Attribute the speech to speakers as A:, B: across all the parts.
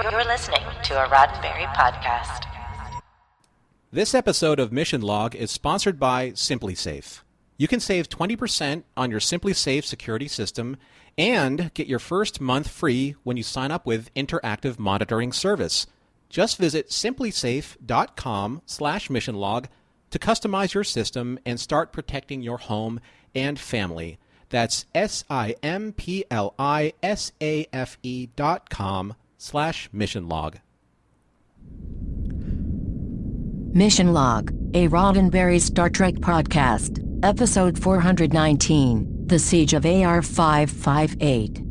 A: You're listening to a Roddenberry podcast.
B: This episode of Mission Log is sponsored by SimpliSafe. You can save 20% on your SimpliSafe security system and get your first month free when you sign up with Interactive Monitoring Service. Just visit simplisafe.com/missionlog to customize your system and start protecting your home and family. That's simplisafe.com/missionlog.
C: Mission Log, a Roddenberry Star Trek podcast, episode 419, The Siege of AR-558.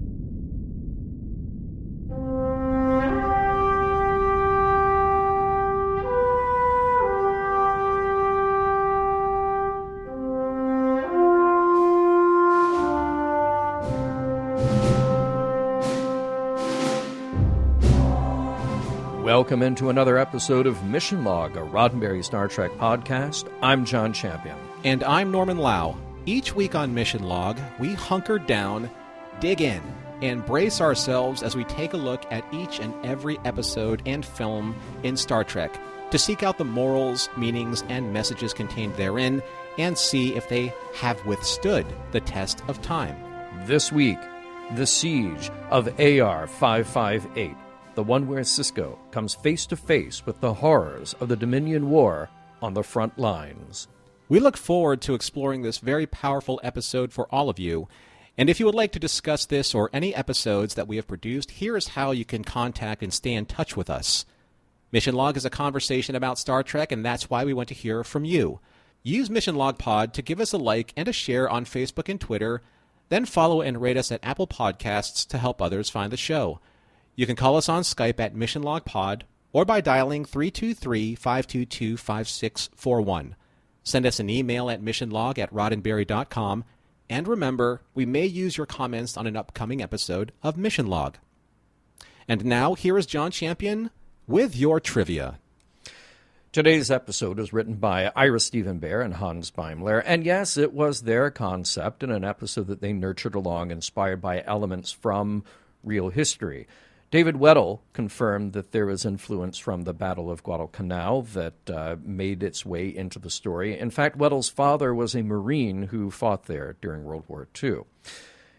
D: Welcome into another episode of Mission Log, a Roddenberry Star Trek podcast. I'm John Champion.
B: And I'm Norman Lau. Each week on Mission Log, we hunker down, dig in, and brace ourselves as we take a look at each and every episode and film in Star Trek to seek out the morals, meanings, and messages contained therein and see if they have withstood the test of time.
D: This week, The Siege of AR-558. The one where Sisko comes face-to-face with the horrors of the Dominion War on the front lines.
B: We look forward to exploring this very powerful episode for all of you. And if you would like to discuss this or any episodes that we have produced, here is how you can contact and stay in touch with us. Mission Log is a conversation about Star Trek, and that's why we want to hear from you. Use Mission Log Pod to give us a like and a share on Facebook and Twitter, then follow and rate us at Apple Podcasts to help others find the show. You can call us on Skype at Mission Log Pod or by dialing 323-522-5641. Send us an email at missionlog@roddenberry.com. And remember, we may use your comments on an upcoming episode of Mission Log. And now, here is John Champion with your trivia.
D: Today's episode is written by Ira Stephen Bear and Hans Beimler, and yes, it was their concept in an episode that they nurtured along, inspired by elements from real history. David Weddell confirmed that there was influence from the Battle of Guadalcanal that made its way into the story. In fact, Weddell's father was a Marine who fought there during World War II.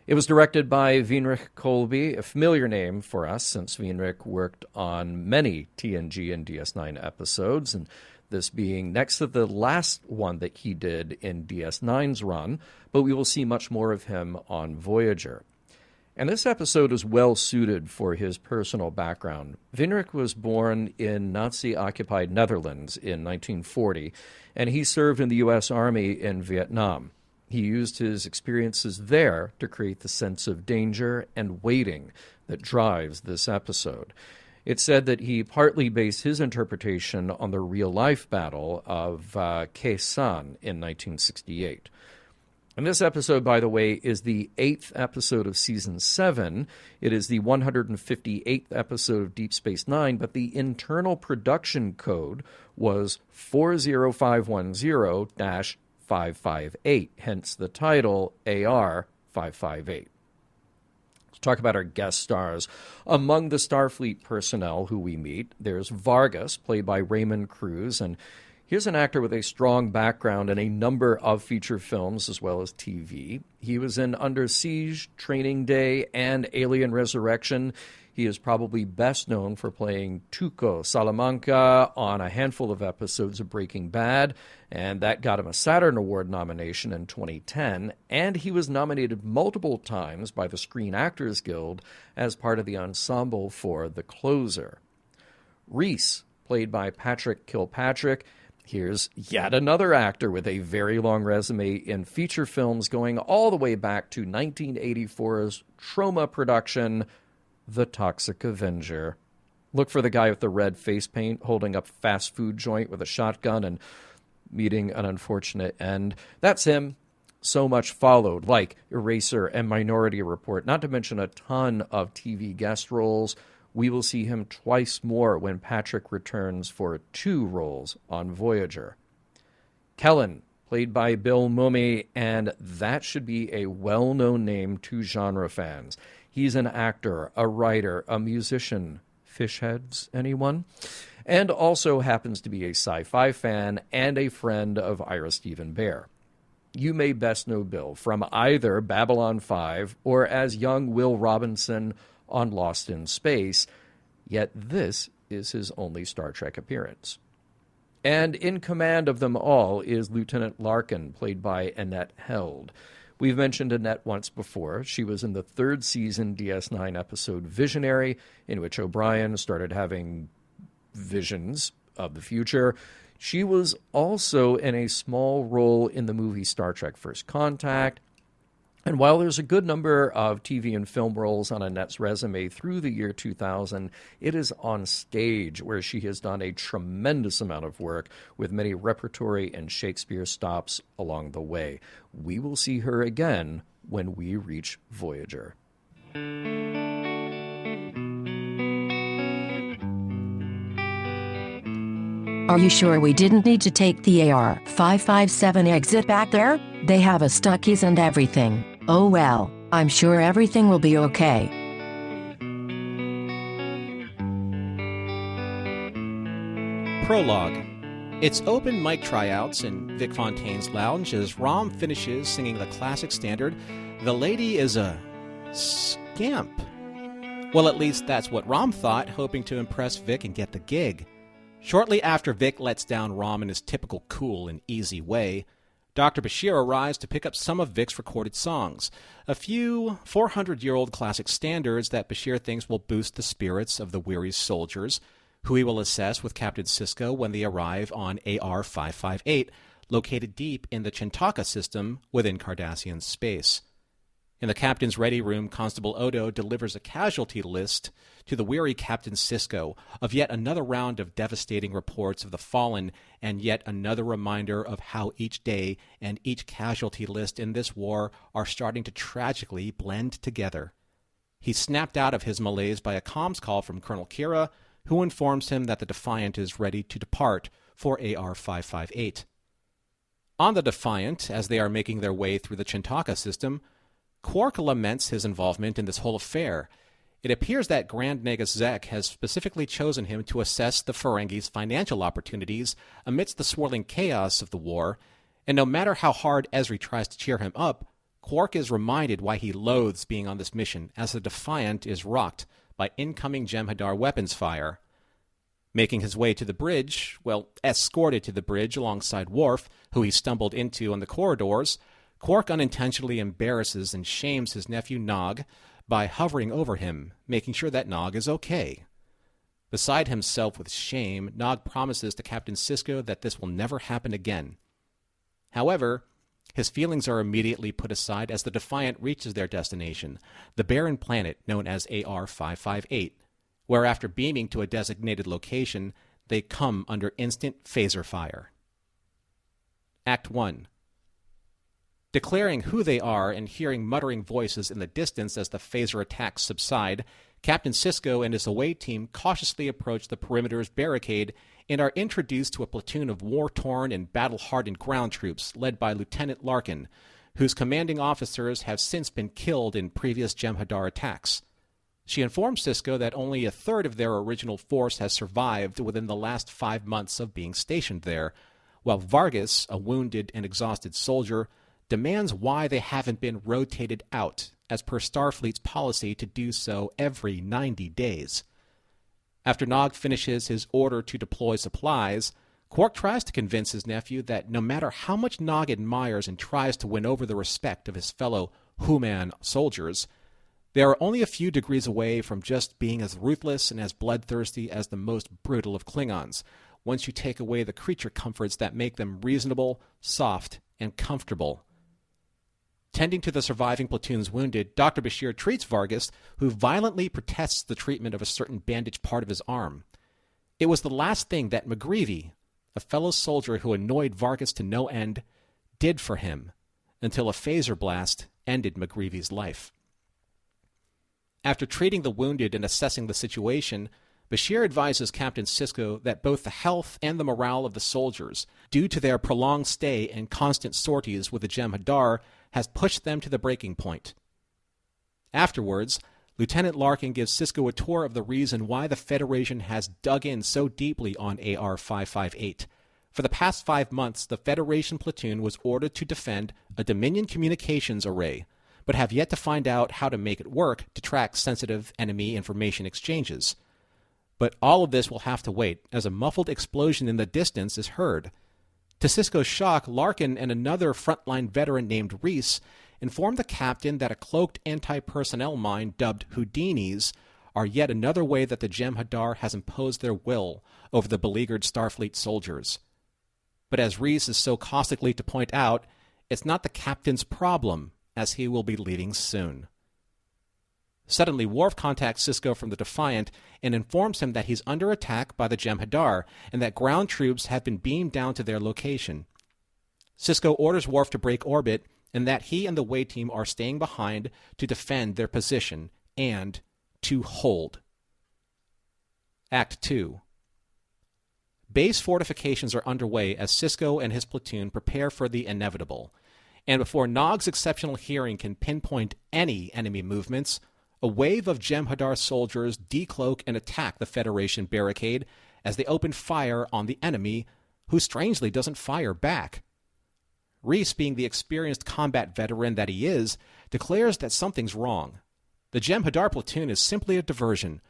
D: It was directed by Wienrich Kolbe, a familiar name for us since Wienrich worked on many TNG and DS9 episodes, and this being next to the last one that he did in DS9's run, but we will see much more of him on Voyager. And this episode is well suited for his personal background. Wienrich was born in Nazi-occupied Netherlands in 1940, and he served in the U.S. Army in Vietnam. He used his experiences there to create the sense of danger and waiting that drives this episode. It's said that he partly based his interpretation on the real-life battle of Khe Sanh in 1968. And this episode, by the way, is the 8th episode of Season 7. It is the 158th episode of Deep Space Nine, but the internal production code was 40510-558, hence the title AR-558. Let's talk about our guest stars. Among the Starfleet personnel who we meet, there's Vargas, played by Raymond Cruz, and here's an actor with a strong background in a number of feature films as well as TV. He was in Under Siege, Training Day, and Alien Resurrection. He is probably best known for playing Tuco Salamanca on a handful of episodes of Breaking Bad, and that got him a Saturn Award nomination in 2010, and he was nominated multiple times by the Screen Actors Guild as part of the ensemble for The Closer. Reese, played by Patrick Kilpatrick. Here's yet another actor with a very long resume in feature films going all the way back to 1984's Troma production, The Toxic Avenger. Look for the guy with the red face paint holding up a fast food joint with a shotgun and meeting an unfortunate end. That's him. So much followed, like Eraser and Minority Report, not to mention a ton of TV guest roles. We will see him twice more when Patrick returns for 2 roles on Voyager. Kellen, played by Bill Mumy, and that should be a well-known name to genre fans. He's an actor, a writer, a musician, fish heads, anyone? And also happens to be a sci-fi fan and a friend of Ira Stephen Bear. You may best know Bill from either Babylon 5 or as young Will Robinson on Lost in Space, yet this is his only Star Trek appearance. And in command of them all is Lieutenant Larkin, played by Annette Held. We've mentioned Annette once before. She was in the third season DS9 episode Visionary, in which O'Brien started having visions of the future. She was also in a small role in the movie Star Trek First Contact. And while there's a good number of TV and film roles on Annette's resume through the year 2000, it is on stage where she has done a tremendous amount of work with many repertory and Shakespeare stops along the way. We will see her again when we reach Voyager.
C: Are you sure we didn't need to take the AR-557 exit back there? They have us Stuckies and everything. Oh well, I'm sure everything will be okay.
B: Prologue. It's open mic tryouts in Vic Fontaine's lounge as Rom finishes singing the classic standard, "The lady is a scamp." Well, at least that's what Rom thought, hoping to impress Vic and get the gig. Shortly after Vic lets down Rom in his typical cool and easy way, Dr. Bashir arrives to pick up some of Vic's recorded songs, a few 400-year-old classic standards that Bashir thinks will boost the spirits of the weary soldiers, who he will assess with Captain Sisko when they arrive on AR-558, located deep in the Chintaka system within Cardassian space. In the captain's ready room, Constable Odo delivers a casualty list to the weary Captain Sisko of yet another round of devastating reports of the fallen and yet another reminder of how each day and each casualty list in this war are starting to tragically blend together. He's snapped out of his malaise by a comms call from Colonel Kira, who informs him that the Defiant is ready to depart for AR-558. On the Defiant, as they are making their way through the Chintaka system, Quark laments his involvement in this whole affair. It appears that Grand Nagus Zek has specifically chosen him to assess the Ferengis' financial opportunities amidst the swirling chaos of the war, and no matter how hard Ezri tries to cheer him up, Quark is reminded why he loathes being on this mission as the Defiant is rocked by incoming Jem'Hadar weapons fire. Making his way to the bridge, escorted to the bridge alongside Worf, who he stumbled into on the corridors, Quark unintentionally embarrasses and shames his nephew Nog by hovering over him, making sure that Nog is okay. Beside himself with shame, Nog promises to Captain Sisko that this will never happen again. However, his feelings are immediately put aside as the Defiant reaches their destination, the barren planet known as AR-558, where after beaming to a designated location, they come under instant phaser fire. Act 1. Declaring who they are and hearing muttering voices in the distance as the phaser attacks subside, Captain Sisko and his away team cautiously approach the perimeter's barricade and are introduced to a platoon of war-torn and battle-hardened ground troops led by Lieutenant Larkin, whose commanding officers have since been killed in previous Jem'Hadar attacks. She informs Sisko that only a third of their original force has survived within the last 5 months of being stationed there, while Vargas, a wounded and exhausted soldier, demands why they haven't been rotated out, as per Starfleet's policy to do so every 90 days. After Nog finishes his order to deploy supplies, Quark tries to convince his nephew that no matter how much Nog admires and tries to win over the respect of his fellow Human soldiers, they are only a few degrees away from just being as ruthless and as bloodthirsty as the most brutal of Klingons, once you take away the creature comforts that make them reasonable, soft, and comfortable. Tending to the surviving platoon's wounded, Dr. Bashir treats Vargas, who violently protests the treatment of a certain bandaged part of his arm. It was the last thing that McGreevy, a fellow soldier who annoyed Vargas to no end, did for him, until a phaser blast ended McGreevy's life. After treating the wounded and assessing the situation, Bashir advises Captain Sisko that both the health and the morale of the soldiers, due to their prolonged stay and constant sorties with the Jem'Hadar, has pushed them to the breaking point. Afterwards, Lieutenant Larkin gives Sisko a tour of the reason why the Federation has dug in so deeply on AR-558. For the past 5 months, the Federation platoon was ordered to defend a Dominion communications array, but have yet to find out how to make it work to track sensitive enemy information exchanges. But all of this will have to wait, as a muffled explosion in the distance is heard. To Sisko's shock, Larkin and another frontline veteran named Reese inform the captain that a cloaked anti-personnel mine dubbed Houdinis are yet another way that the Jem'Hadar has imposed their will over the beleaguered Starfleet soldiers. But as Reese is so caustically to point out, it's not the captain's problem, as he will be leaving soon. Suddenly, Worf contacts Sisko from the Defiant and informs him that he's under attack by the Jem'Hadar and that ground troops have been beamed down to their location. Sisko orders Worf to break orbit and that he and the way team are staying behind to defend their position and to hold. Act 2. Base fortifications are underway as Sisko and his platoon prepare for the inevitable, and before Nog's exceptional hearing can pinpoint any enemy movements, a wave of Jem'Hadar soldiers decloak and attack the Federation barricade as they open fire on the enemy, who strangely doesn't fire back. Reese, being the experienced combat veteran that he is, declares that something's wrong. The Jem'Hadar platoon is simply a diversion,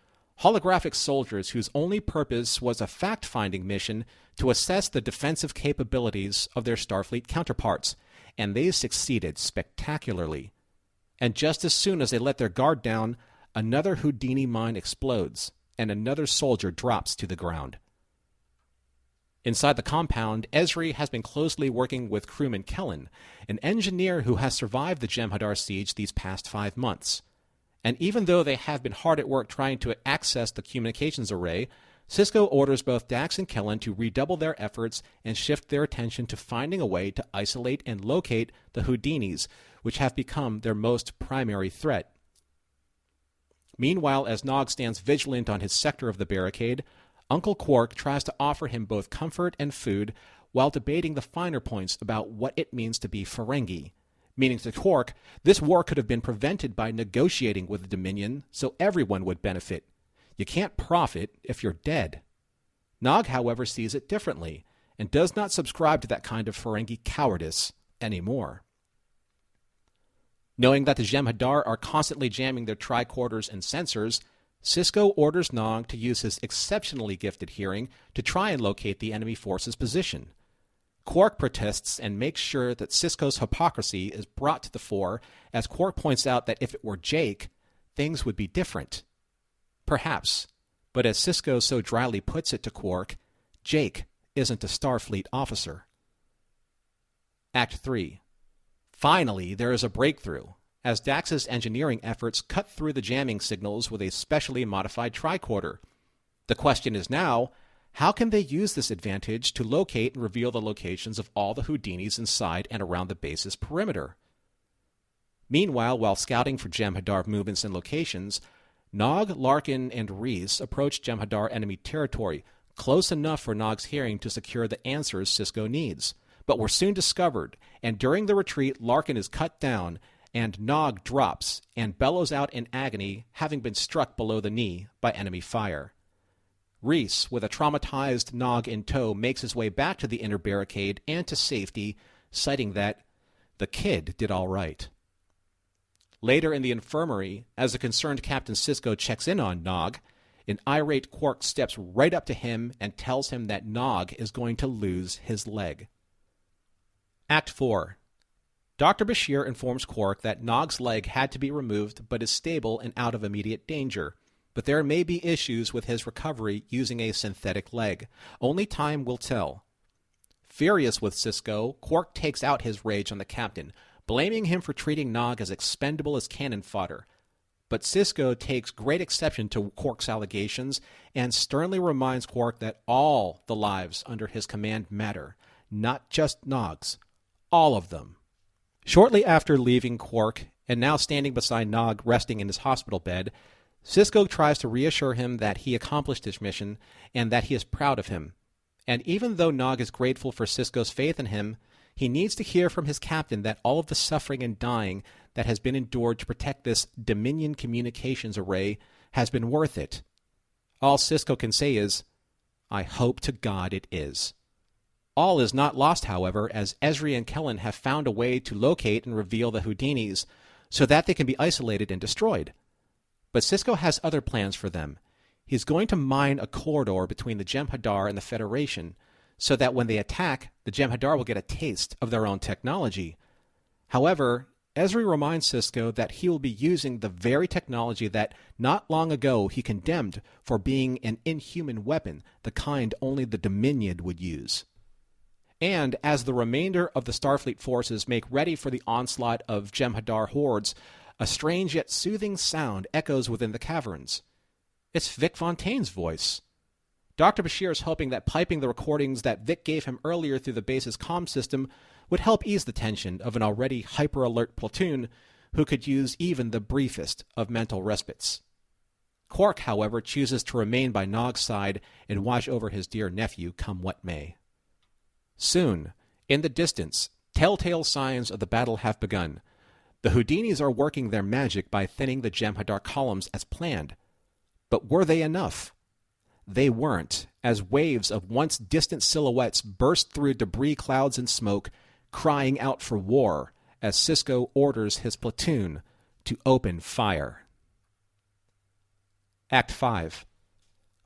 B: holographic soldiers whose only purpose was a fact-finding mission to assess the defensive capabilities of their Starfleet counterparts, and they succeeded spectacularly. And just as soon as they let their guard down, another Houdini mine explodes, and another soldier drops to the ground. Inside the compound, Ezri has been closely working with crewman Kellen, an engineer who has survived the Jem'Hadar siege these past 5 months. And even though they have been hard at work trying to access the communications array, Sisko orders both Dax and Kellen to redouble their efforts and shift their attention to finding a way to isolate and locate the Houdinis, which have become their most primary threat. Meanwhile, as Nog stands vigilant on his sector of the barricade, Uncle Quark tries to offer him both comfort and food while debating the finer points about what it means to be Ferengi. Meaning to Quark, this war could have been prevented by negotiating with the Dominion so everyone would benefit. You can't profit if you're dead. Nog, however, sees it differently and does not subscribe to that kind of Ferengi cowardice anymore. Knowing that the Jem'Hadar are constantly jamming their tricorders and sensors, Sisko orders Nog to use his exceptionally gifted hearing to try and locate the enemy force's position. Quark protests and makes sure that Sisko's hypocrisy is brought to the fore as Quark points out that if it were Jake, things would be different. Perhaps, but as Sisko so dryly puts it to Quark, Jake isn't a Starfleet officer. Act 3. Finally, there is a breakthrough, as Dax's engineering efforts cut through the jamming signals with a specially modified tricorder. The question is now, how can they use this advantage to locate and reveal the locations of all the Houdinis inside and around the base's perimeter? Meanwhile, while scouting for Jem'Hadar movements and locations, Nog, Larkin, and Reese approach Jem'Hadar enemy territory, close enough for Nog's hearing to secure the answers Sisko needs. But were soon discovered, and during the retreat, Larkin is cut down, and Nog drops and bellows out in agony, having been struck below the knee by enemy fire. Reese, with a traumatized Nog in tow, makes his way back to the inner barricade and to safety, citing that the kid did all right. Later in the infirmary, as the concerned Captain Sisko checks in on Nog, an irate Quark steps right up to him and tells him that Nog is going to lose his leg. Act 4. Dr. Bashir informs Quark that Nog's leg had to be removed but is stable and out of immediate danger, but there may be issues with his recovery using a synthetic leg. Only time will tell. Furious with Sisko, Quark takes out his rage on the captain, blaming him for treating Nog as expendable as cannon fodder. But Sisko takes great exception to Quark's allegations and sternly reminds Quark that all the lives under his command matter, not just Nog's, all of them. Shortly after leaving Quark, and now standing beside Nog resting in his hospital bed, Sisko tries to reassure him that he accomplished his mission and that he is proud of him. And even though Nog is grateful for Sisko's faith in him, He needs to hear from his captain that all of the suffering and dying that has been endured to protect this Dominion communications array has been worth it. All Sisko can say is, "I hope to God it is." All is not lost, however, as Ezri and Kellen have found a way to locate and reveal the Houdinis so that they can be isolated and destroyed. But Sisko has other plans for them. He's going to mine a corridor between the Jem'Hadar and the Federation so that when they attack, the Jem'Hadar will get a taste of their own technology. However, Ezri reminds Sisko that he will be using the very technology that not long ago he condemned for being an inhuman weapon, the kind only the Dominion would use. And as the remainder of the Starfleet forces make ready for the onslaught of Jem'Hadar hordes, a strange yet soothing sound echoes within the caverns. It's Vic Fontaine's voice. Dr. Bashir is hoping that piping the recordings that Vic gave him earlier through the base's comm system would help ease the tension of an already hyper-alert platoon who could use even the briefest of mental respites. Quark, however, chooses to remain by Nog's side and watch over his dear nephew come what may. Soon, in the distance, telltale signs of the battle have begun. The Houdinis are working their magic by thinning the Jem'Hadar columns as planned. But were they enough? They weren't, as waves of once distant silhouettes burst through debris clouds and smoke, crying out for war as Sisko orders his platoon to open fire. Act 5.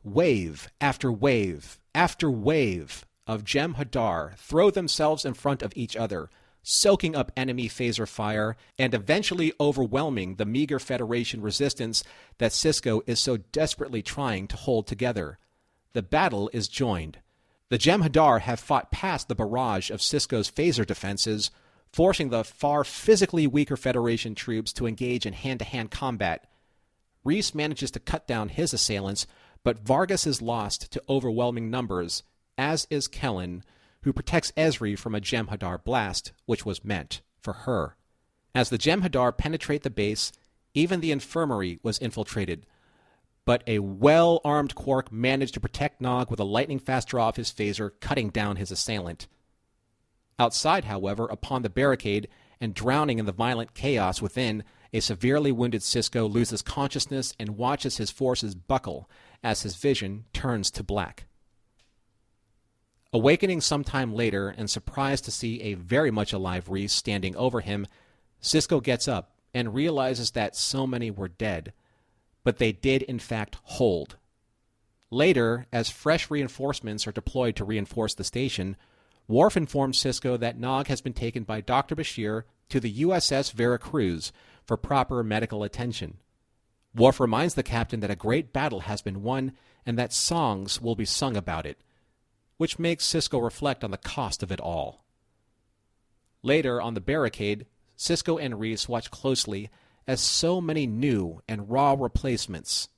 B: Wave after wave after wave of Jem'Hadar throw themselves in front of each other, soaking up enemy phaser fire and eventually overwhelming the meager Federation resistance that Sisko is so desperately trying to hold together. The battle is joined. The Jem'Hadar have fought past the barrage of Sisko's phaser defenses, forcing the far physically weaker Federation troops to engage in hand-to-hand combat. Reese manages to cut down his assailants, but Vargas is lost to overwhelming numbers, as is Kellen, who protects Ezri from a Jem'Hadar blast, which was meant for her. As the Jem'Hadar penetrate the base, even the infirmary was infiltrated, but a well-armed Quark managed to protect Nog with a lightning-fast draw of his phaser, cutting down his assailant. Outside, however, upon the barricade, and drowning in the violent chaos within, a severely wounded Sisko loses consciousness and watches his forces buckle as his vision turns to black. Awakening sometime later and surprised to see a very much alive Reese standing over him, Sisko gets up and realizes that so many were dead, but they did in fact hold. Later, as fresh reinforcements are deployed to reinforce the station, Worf informs Sisko that Nog has been taken by Dr. Bashir to the USS Veracruz for proper medical attention. Worf reminds the captain that a great battle has been won and that songs will be sung about it, which makes Sisko reflect on the cost of it all. Later, on the barricade, Sisko and Reese watch closely as so many new and raw replacements,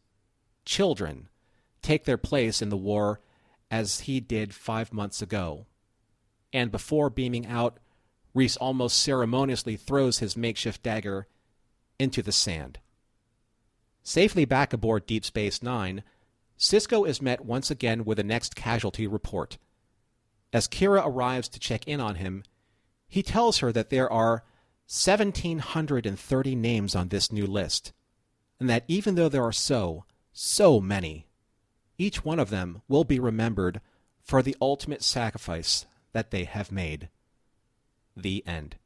B: children, take their place in the war as he did 5 months ago. And before beaming out, Reese almost ceremoniously throws his makeshift dagger into the sand. Safely back aboard Deep Space Nine, Sisko is met once again with the next casualty report. As Kira arrives to check in on him, he tells her that there are 1,730 names on this new list, and that even though there are so many, each one of them will be remembered for the ultimate sacrifice that they have made. The end.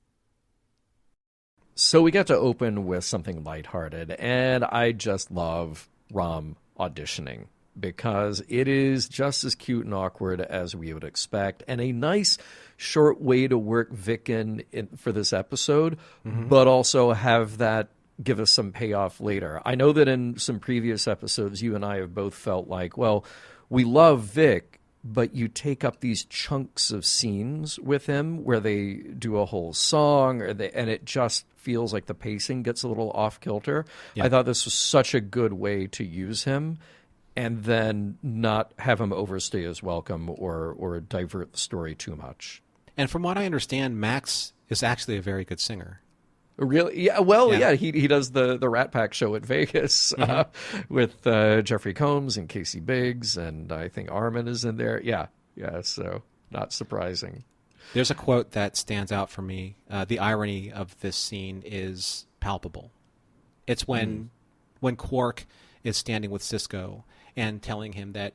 D: So we got to open with something lighthearted, and I just love Rom auditioning because it is just as cute and awkward as we would expect, and a nice short way to work Vic in for this episode, but also have that give us some payoff later. I know that in some previous episodes, you and I have both felt like, well, we love Vic, but you take up these chunks of scenes with him where they do a whole song, and it just feels like the pacing gets a little off kilter. Yeah. I thought this was such a good way to use him and then not have him overstay his welcome or divert the story too much.
B: And from what I understand, Max is actually a very good singer.
D: Really? Yeah. Well, yeah. He does the Rat Pack show at Vegas with Jeffrey Combs and Casey Biggs, and I think Armin is in there. Yeah. So not surprising.
B: There's a quote that stands out for me. The irony of this scene is palpable. It's when Quark is standing with Sisko and telling him that,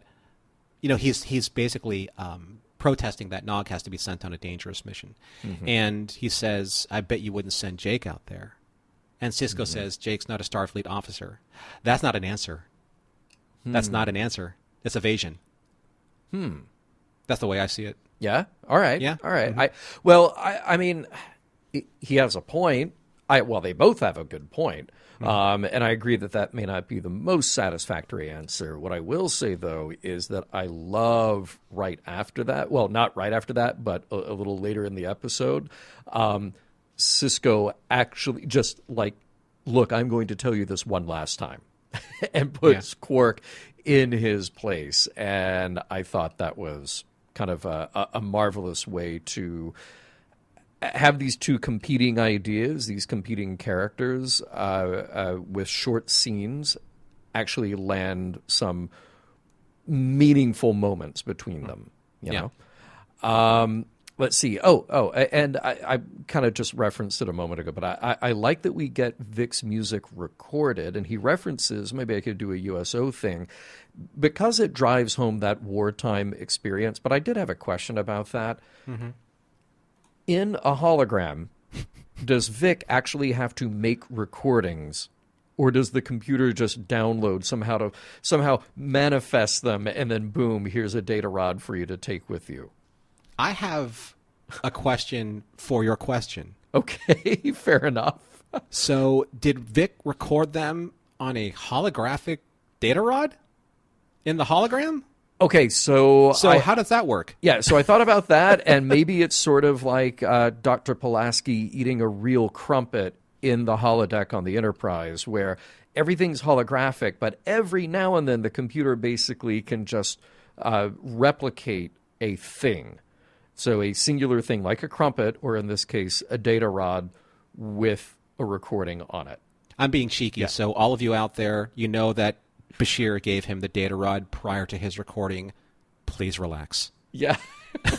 B: he's basically protesting that Nog has to be sent on a dangerous mission. And he says, I bet you wouldn't send Jake out there. And Sisko says, Jake's not a Starfleet officer. That's not an answer. That's not an answer. It's evasion. That's the way I see it.
D: Yeah. All right.
B: Yeah.
D: All right. I mean, he has a point. They both have a good point. And I agree that may not be the most satisfactory answer. What I will say, though, is that I love right after that. Well, not right after that, but a little later in the episode, Sisko actually just like, look, I'm going to tell you this one last time, and puts Quark in his place. And I thought that was kind of a marvelous way to have these two competing ideas, these competing characters, with short scenes, actually land some meaningful moments between them. You know. Let's see. And I kind of just referenced it a moment ago, but I like that we get Vic's music recorded, and he references, maybe I could do a USO thing, because it drives home that wartime experience. But I did have a question about that. In a hologram, does Vic actually have to make recordings, or does the computer just download somehow manifest them, and then boom, here's a data rod for you to take with you?
B: I have a question for your question.
D: Okay, fair enough.
B: So did Vic record them on a holographic data rod in the hologram?
D: Okay, so
B: how does that work?
D: Yeah, so I thought about that, and maybe it's sort of like Dr. Pulaski eating a real crumpet in the holodeck on the Enterprise, where everything's holographic, but every now and then the computer basically can just replicate a thing. So a singular thing like a crumpet, or in this case, a data rod with a recording on it.
B: I'm being cheeky, so all of you out there, you know that Bashir gave him the data rod prior to his recording. Please relax.
D: Yeah,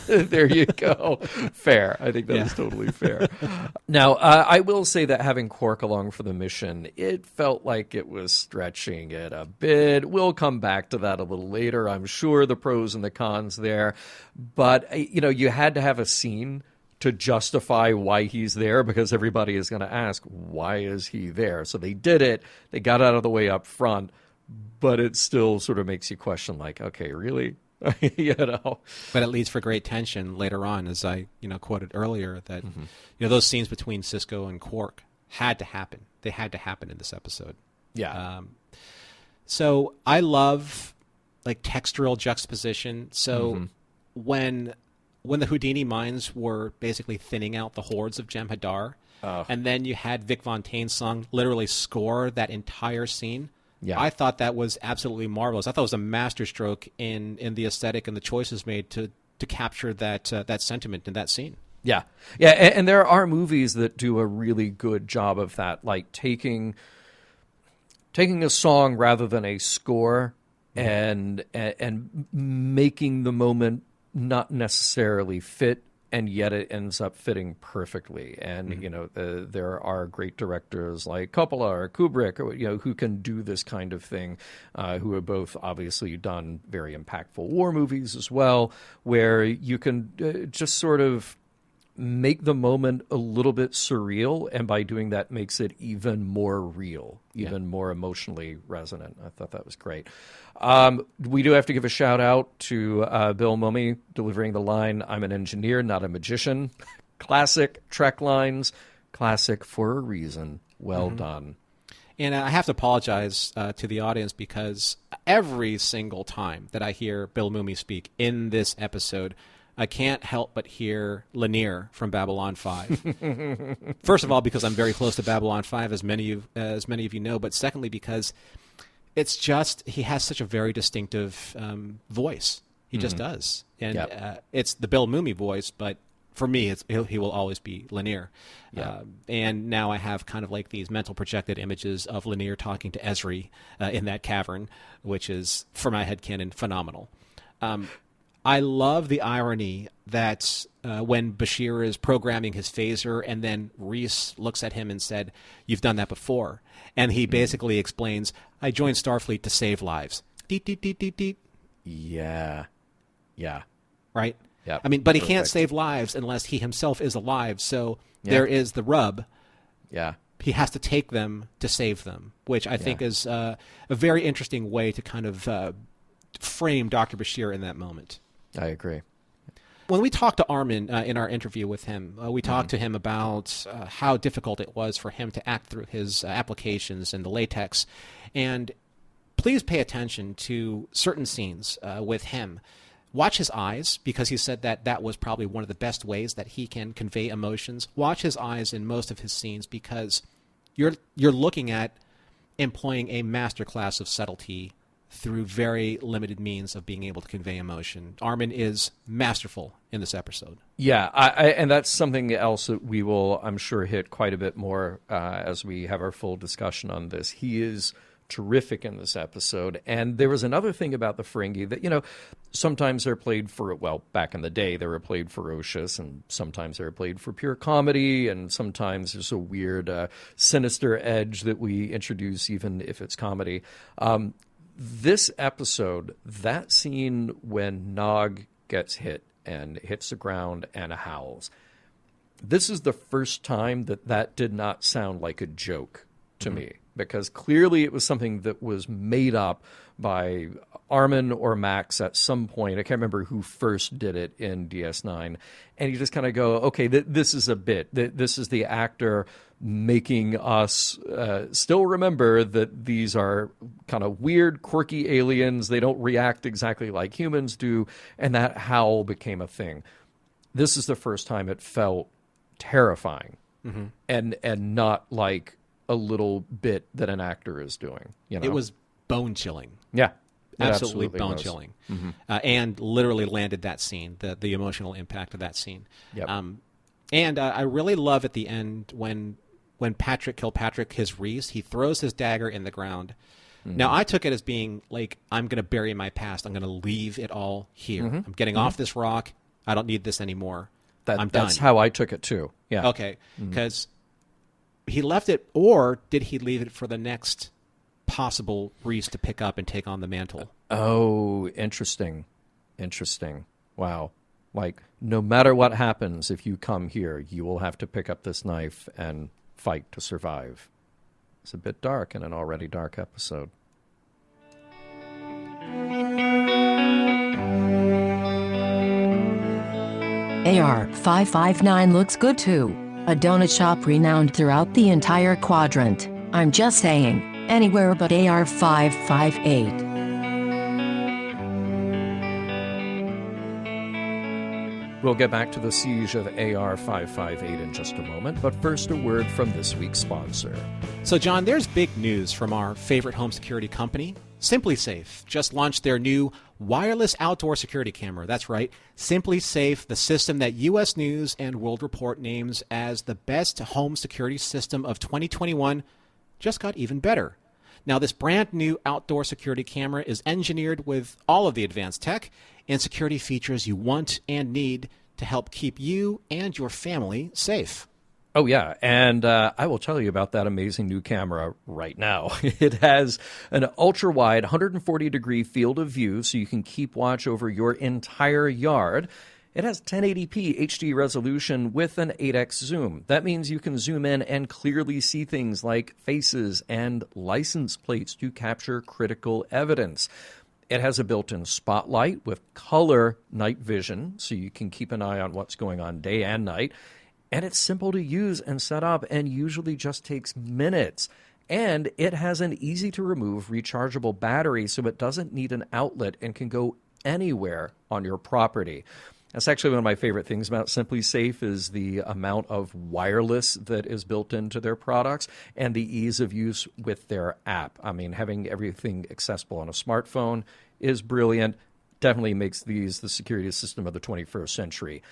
D: there you go. Fair. I think that is totally fair. Now, I will say that having Quark along for the mission, it felt like it was stretching it a bit. We'll come back to that a little later. I'm sure the pros and the cons there. But, you had to have a scene to justify why he's there, because everybody is going to ask, why is he there? So they did it. They got out of the way up front. But it still sort of makes you question, like, okay, really?
B: But it leads for great tension later on, as I quoted earlier, that those scenes between Sisko and Quark had to happen. They had to happen in this episode.
D: Yeah.
B: So I love like textural juxtaposition. So when the Houdini mines were basically thinning out the hordes of Jem'Hadar, and then you had Vic Fontaine's song literally score that entire scene. Yeah. I thought that was absolutely marvelous. I thought it was a masterstroke in the aesthetic and the choices made to capture that sentiment in that scene.
D: Yeah. And there are movies that do a really good job of that, like taking a song rather than a score and making the moment not necessarily fit, and yet it ends up fitting perfectly. And, there are great directors like Coppola or Kubrick, who can do this kind of thing, who have both obviously done very impactful war movies as well, where you can just sort of make the moment a little bit surreal, and by doing that makes it even more real, even more emotionally resonant. I thought that was great. We do have to give a shout out to Bill Mummy delivering the line, "I'm an engineer, not a magician." Classic Trek lines, classic for a reason. Well done.
B: And I have to apologize to the audience, because every single time that I hear Bill Mummy speak in this episode, I can't help but hear Lanier from Babylon 5. First of all, because I'm very close to Babylon 5, as many of you know, but secondly, because it's just, he has such a very distinctive voice. He just does. And it's the Bill Mummy voice, but for me, he will always be Lanier. And now I have kind of like these mental projected images of Lanier talking to Ezri in that cavern, which is, for my headcanon, phenomenal. I love the irony that when Bashir is programming his phaser and then Reese looks at him and said, "You've done that before." And he basically explains, "I joined Starfleet to save lives." Deet, deet, deet, deet, deet.
D: Yeah. Yeah.
B: Right?
D: Yep.
B: I mean, but he can't
D: Perfect.
B: save lives unless he himself is alive. So there is the rub.
D: Yeah.
B: He has to take them to save them, which I think is a very interesting way to kind of frame Dr. Bashir in that moment.
D: I agree.
B: When we talked to Armin in our interview with him, we talked to him about how difficult it was for him to act through his applications and the latex. And please pay attention to certain scenes with him. Watch his eyes, because he said that that was probably one of the best ways that he can convey emotions. Watch his eyes in most of his scenes, because you're looking at employing a masterclass of subtlety through very limited means of being able to convey emotion. Armin is masterful in this episode.
D: Yeah, and that's something else that we will, I'm sure, hit quite a bit more as we have our full discussion on this. He is terrific in this episode. And there was another thing about the Ferengi that, sometimes they're played for, well, back in the day, they were played ferocious, and sometimes they were played for pure comedy, and sometimes there's a weird, sinister edge that we introduce, even if it's comedy. This episode, that scene when Nog gets hit and hits the ground and howls, this is the first time that did not sound like a joke to me, because clearly it was something that was made up by Armin or Max at some point. I can't remember who first did it in DS9. And you just kind of go, okay, this is a bit. This is the actor making us still remember that these are kind of weird, quirky aliens. They don't react exactly like humans do. And that howl became a thing. This is the first time it felt terrifying and not like a little bit that an actor is doing.
B: It was bone-chilling.
D: Yeah.
B: Absolutely bone-chilling. And literally landed that scene, the emotional impact of that scene.
D: Yep.
B: And I really love at the end when Patrick Kilpatrick, his Reese, he throws his dagger in the ground. Now, I took it as being like, I'm going to bury my past. I'm going to leave it all here. I'm getting off this rock. I don't need this anymore. I'm done.
D: That's how I took it, too. Yeah.
B: Okay. Because he left it, or did he leave it for the next possible Reese to pick up and take on the mantle?
D: Oh, interesting. Wow. Like, no matter what happens, if you come here, you will have to pick up this knife and fight to survive. It's a bit dark in an already dark episode.
C: AR-559 looks good too. A donut shop renowned throughout the entire quadrant. I'm just saying, anywhere but AR-558.
D: We'll get back to the siege of AR-558 in just a moment, but first a word from this week's sponsor.
B: So, John, there's big news from our favorite home security company. SimpliSafe just launched their new wireless outdoor security camera. That's right, SimpliSafe, the system that U.S. News and World Report names as the best home security system of 2021, just got even better. Now, this brand new outdoor security camera is engineered with all of the advanced tech and security features you want and need to help keep you and your family safe.
D: Oh, yeah, and I will tell you about that amazing new camera right now. It has an ultra-wide 140-degree field of view, so you can keep watch over your entire yard. It has 1080p HD resolution with an 8x zoom. That means you can zoom in and clearly see things like faces and license plates to capture critical evidence. It has a built-in spotlight with color night vision, so you can keep an eye on what's going on day and night. And it's simple to use and set up and usually just takes minutes. And it has an easy-to-remove rechargeable battery, so it doesn't need an outlet and can go anywhere on your property. That's actually one of my favorite things about SimpliSafe is the amount of wireless that is built into their products and the ease of use with their app. I mean, having everything accessible on a smartphone is brilliant. Definitely makes these the security system of the 21st century.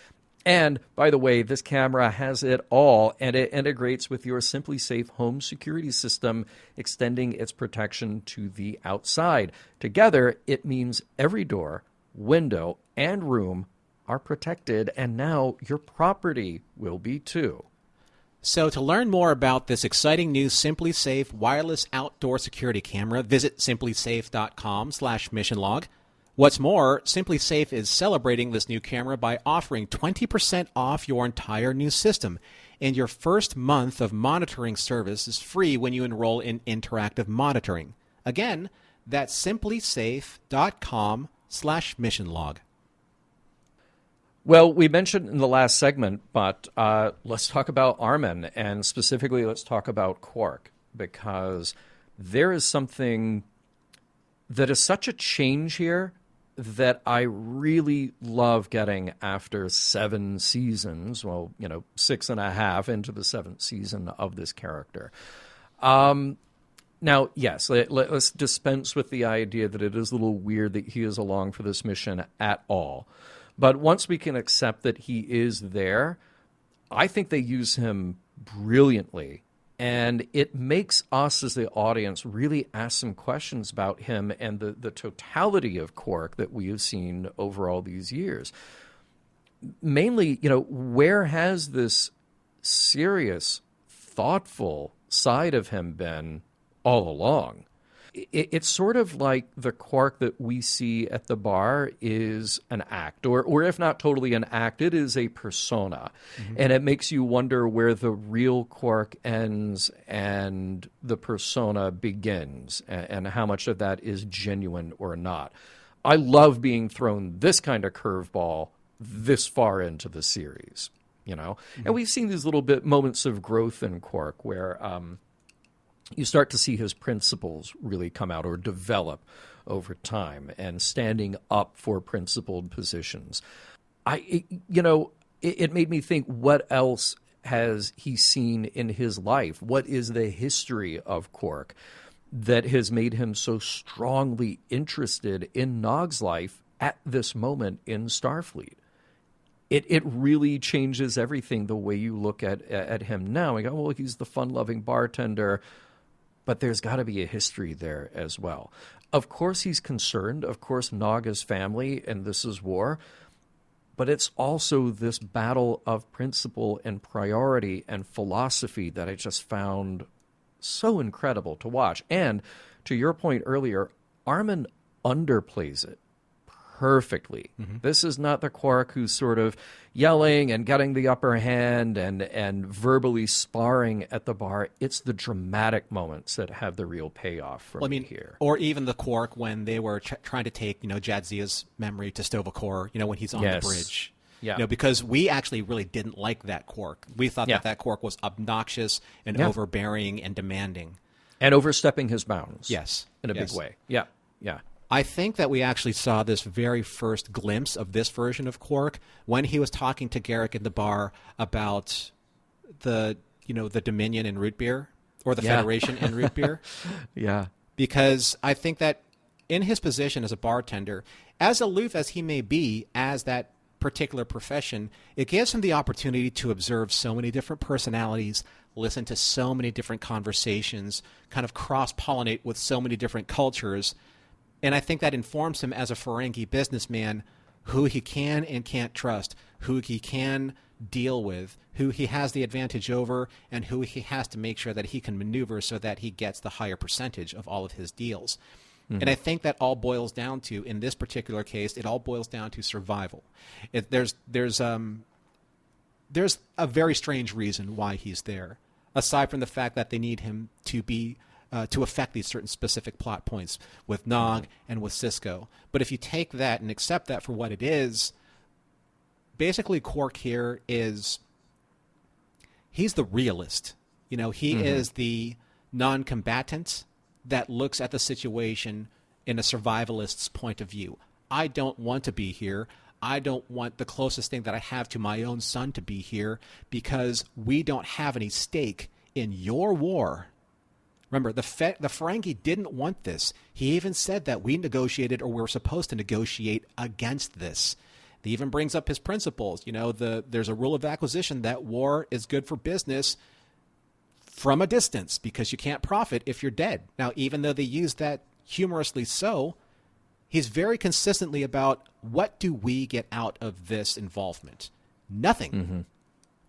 D: And, by the way, this camera has it all, and it integrates with your SimpliSafe home security system, extending its protection to the outside. Together, it means every door, window, and room are protected, and now your property will be too.
B: So to learn more about this exciting new Simply Safe wireless outdoor security camera, visit simplysafe.com/missionlog. What's more, Simply Safe is celebrating this new camera by offering 20% off your entire new system, and your first month of monitoring service is free when you enroll in interactive monitoring. Again, that's simplysafe.com/missionlog.
D: Well, we mentioned in the last segment, but let's talk about Armin, and specifically let's talk about Quark, because there is something that is such a change here that I really love getting after 7 seasons, 6.5 into the 7th season of this character. Now, yes, let's dispense with the idea that it is a little weird that he is along for this mission at all. But once we can accept that he is there, I think they use him brilliantly. And it makes us as the audience really ask some questions about him and the totality of Quark that we have seen over all these years. Mainly, where has this serious, thoughtful side of him been all along? It's sort of like the Quark that we see at the bar is an act, or if not totally an act, it is a persona. Mm-hmm. And it makes you wonder where the real Quark ends and the persona begins, and how much of that is genuine or not. I love being thrown this kind of curveball this far into the series, Mm-hmm. And we've seen these little moments of growth in Quark where you start to see his principles really come out or develop over time, and standing up for principled positions. It made me think, what else has he seen in his life? What is the history of Quark that has made him so strongly interested in Nog's life at this moment in Starfleet? It really changes everything, the way you look at him now. You go, well, he's the fun-loving bartender, but there's got to be a history there as well. Of course he's concerned. Of course Nog is family, and this is war. But it's also this battle of principle and priority and philosophy that I just found so incredible to watch. And to your point earlier, Armin underplays it perfectly. Mm-hmm. This is not the Quark who's sort of yelling and getting the upper hand and verbally sparring at the bar. It's the dramatic moments that have the real payoff for me here.
B: Or even the Quark when they were trying to take, Jadzia's memory to Sto-vo-kor, when he's on the bridge.
D: Yeah.
B: Because we actually really didn't like that Quark. We thought that Quark was obnoxious and overbearing and demanding.
D: And overstepping his bounds.
B: Yes.
D: In a big way. Yeah.
B: I think that we actually saw this very first glimpse of this version of Quark when he was talking to Garrick in the bar about the Dominion and root beer, or the Federation and root beer.
D: Yeah.
B: Because I think that in his position as a bartender, as aloof as he may be as that particular profession, it gives him the opportunity to observe so many different personalities, listen to so many different conversations, kind of cross-pollinate with so many different cultures. And I think that informs him as a Ferengi businessman who he can and can't trust, who he can deal with, who he has the advantage over, and who he has to make sure that he can maneuver so that he gets the higher percentage of all of his deals. Mm-hmm. And I think that all boils down to, in this particular case, it all boils down to survival. There's a very strange reason why he's there, aside from the fact that they need him to be to affect these certain specific plot points with Nog and with Sisko. But if you take that and accept that for what it is, basically Quark here he's the realist. He is the non-combatant that looks at the situation in a survivalist's point of view. I don't want to be here. I don't want the closest thing that I have to my own son to be here, because we don't have any stake in your war. Remember, the Ferengi didn't want this. He even said that we negotiated, or we were supposed to negotiate against this. He even brings up his principles. There's a rule of acquisition that war is good for business from a distance, because you can't profit if you're dead. Now, even though they use that humorously so, he's very consistently about what do we get out of this involvement? Nothing.
D: Mm-hmm.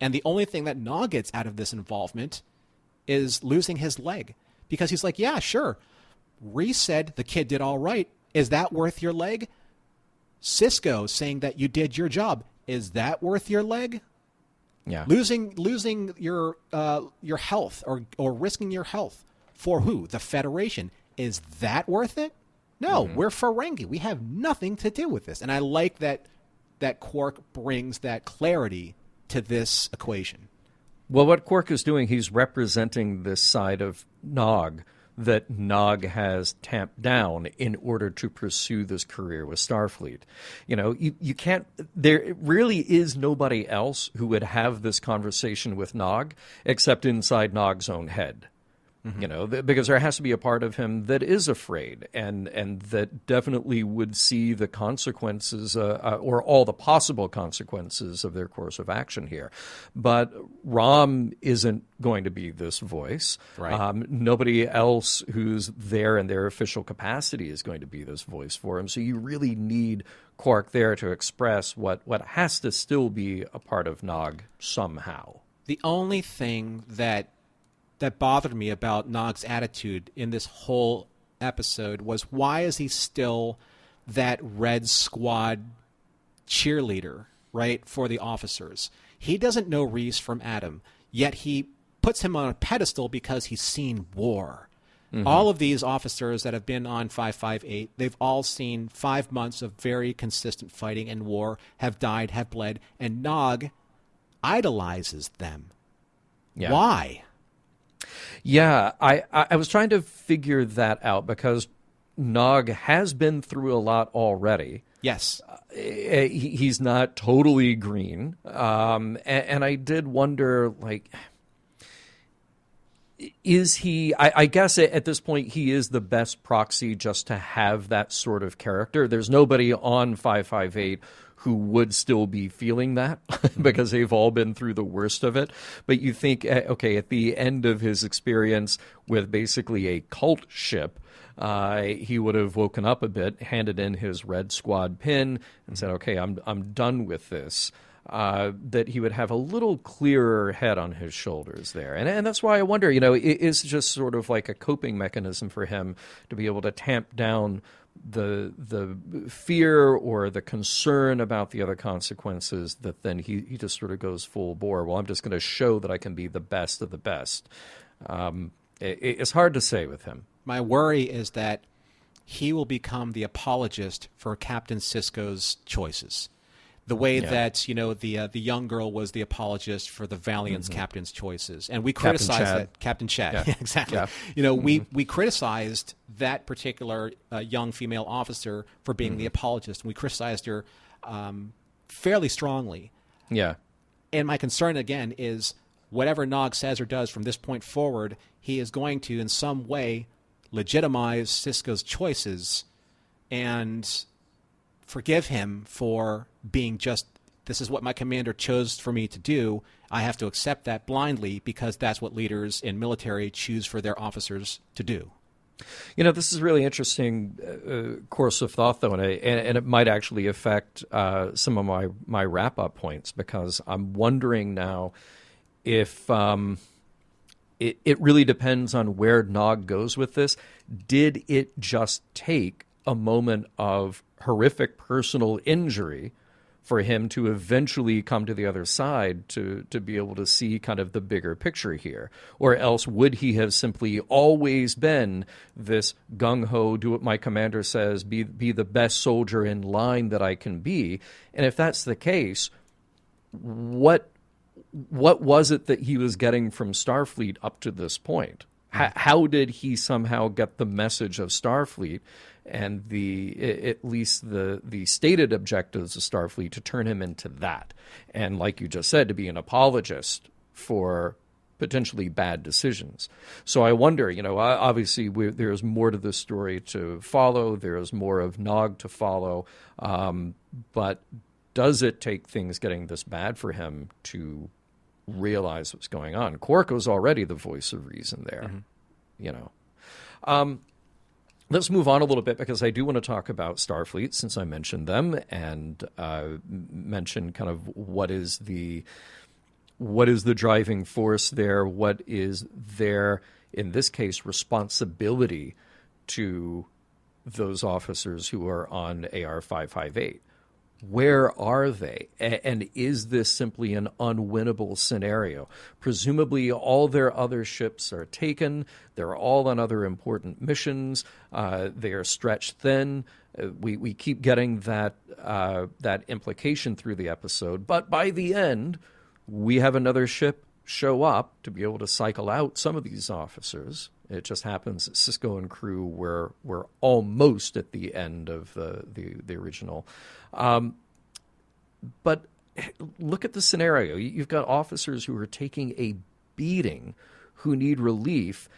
B: And the only thing that Nog gets out of this involvement is losing his leg. Because he's like, yeah, sure. Rhys said the kid did all right. Is that worth your leg? Sisko saying that you did your job. Is that worth your leg?
D: Yeah.
B: Losing your health or risking your health for who? The Federation. Is that worth it? No, we're Ferengi. We have nothing to do with this. And I like that Quark brings that clarity to this equation.
D: Well, what Quark is doing, he's representing this side of Nog that Nog has tamped down in order to pursue this career with Starfleet. You know, you can't, there really is nobody else who would have this conversation with Nog except inside Nog's own head. Mm-hmm. You know, because there has to be a part of him that is afraid and that definitely would see the consequences or all the possible consequences of their course of action here. But Rom isn't going to be this voice.
B: Right.
D: Nobody else who's there in their official capacity is going to be this voice for him. So you really need Quark there to express what has to still be a part of Nog somehow.
B: The only thing that bothered me about Nog's attitude in this whole episode was, why is he still that Red Squad cheerleader, right, for the officers? He doesn't know Rhys from Adam, yet he puts him on a pedestal because he's seen war. Mm-hmm. All of these officers that have been on 558, they've all seen 5 months of very consistent fighting and war, have died, have bled, and Nog idolizes them.
D: Yeah.
B: Why?
D: Yeah, I was trying to figure that out because Nog has been through a lot already.
B: Yes.
D: He's not totally green. And I did wonder, like, is he, I guess at this point he is the best proxy just to have that sort of character. There's nobody on 558 who would still be feeling that because they've all been through the worst of it. But you think, okay, at the end of his experience with basically a cult ship, he would have woken up a bit, handed in his Red Squad pin, and said, okay, I'm done with this. That he would have a little clearer head on his shoulders there. And that's why I wonder, you know, it is just sort of like a coping mechanism for him to be able to tamp down the fear or the concern about the other consequences, that then he just sort of goes full bore. Well, I'm just going to show that I can be the best of the best. It's hard to say with him.
B: My worry is that he will become the apologist for Captain Sisko's choices. The way that, you know, the young girl was the apologist for the Valiant's captain's choices. And we criticized that. Captain Chad. Yeah. Exactly. Yeah. You know, we criticized that particular young female officer for being the apologist. And we criticized her fairly strongly.
D: Yeah.
B: And my concern, again, is whatever Nog says or does from this point forward, he is going to, in some way, legitimize Sisko's choices and forgive him for being just, this is what my commander chose for me to do. I have to accept that blindly because that's what leaders in military choose for their officers to do.
D: You know, this is a really interesting course of thought, though, and it might actually affect some of my wrap-up points, because I'm wondering now if it really depends on where Nog goes with this. Did it just take a moment of horrific personal injury for him to eventually come to the other side to be able to see kind of the bigger picture here? Or else would he have simply always been this gung-ho, do what my commander says, be the best soldier in line that I can be? And if that's the case, what was it that he was getting from Starfleet up to this point? How did he somehow get the message of Starfleet and at least the stated objectives of Starfleet to turn him into that? And like you just said, to be an apologist for potentially bad decisions. So I wonder, you know, obviously there's more to this story to follow. There's more of Nog to follow. But does it take things getting this bad for him to realize what's going on? Quark was already the voice of reason there, you know. Let's move on a little bit because I do want to talk about Starfleet since I mentioned them and mention kind of what is the driving force there, what is their, in this case, responsibility to those officers who are on AR-558. Where are they? And is this simply an unwinnable scenario? Presumably all their other ships are taken. They're all on other important missions. They are stretched thin. We keep getting that implication through the episode. But by the end, we have another ship show up to be able to cycle out some of these officers. It just happens that Sisko and crew were almost at the end of the original. But look at the scenario. You've got officers who are taking a beating, who need relief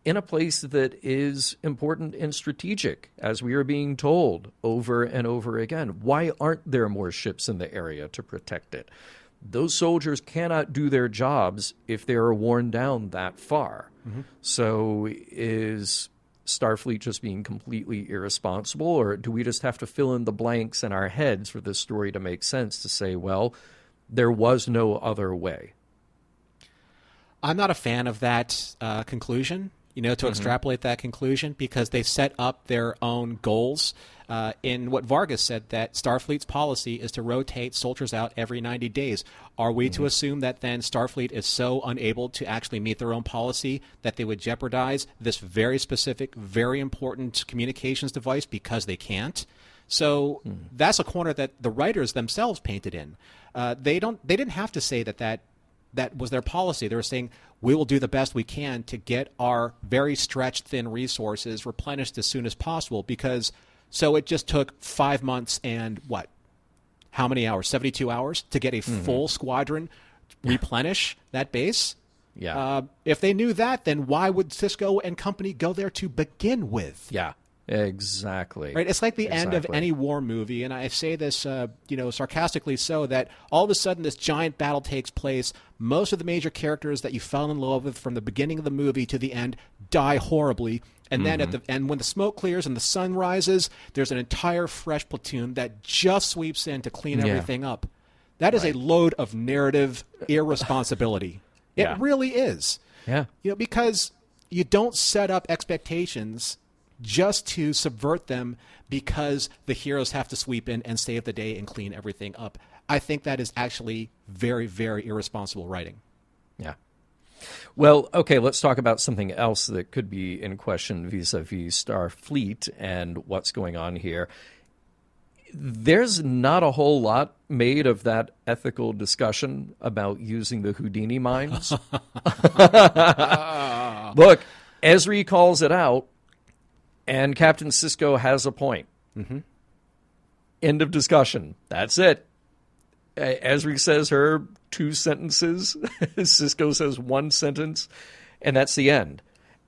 D: in a place that is important and strategic, as we are being told over and over again. Why aren't there more ships in the area to protect it? Those soldiers cannot do their jobs if they are worn down that far. Mm-hmm. So is Starfleet just being completely irresponsible, or do we just have to fill in the blanks in our heads for this story to make sense to say, well, there was no other way?
B: I'm not a fan of that conclusion, to extrapolate that conclusion, because they set up their own goals. In what Vargas said, that Starfleet's policy is to rotate soldiers out every 90 days. Are we to assume that then Starfleet is so unable to actually meet their own policy that they would jeopardize this very specific, very important communications device because they can't? So that's a corner that the writers themselves painted in. They didn't have to say that was their policy. They were saying, we will do the best we can to get our very stretched thin resources replenished as soon as possible, because so it just took 5 months and how many hours? 72 hours to get a full squadron replenish that base?
D: Yeah.
B: If they knew that, then why would Sisko and company go there to begin with?
D: Yeah. Exactly.
B: Right. It's like the end of any war movie, and I say this, sarcastically so, that all of a sudden this giant battle takes place. Most of the major characters that you fell in love with from the beginning of the movie to the end die horribly, and then at the end, when the smoke clears and the sun rises, there's an entire fresh platoon that just sweeps in to clean everything up. That is a load of narrative irresponsibility. It really is.
D: Yeah.
B: Because you don't set up expectations just to subvert them because the heroes have to sweep in and save the day and clean everything up. I think that is actually very, very irresponsible writing.
D: Yeah. Well, okay, let's talk about something else that could be in question vis-a-vis Starfleet and what's going on here. There's not a whole lot made of that ethical discussion about using the Houdini mines. Look, Ezri calls it out, and Captain Sisko has a point. Mm-hmm. End of discussion. That's it. Ezri says her 2 sentences. Sisko says 1 sentence. And that's the end.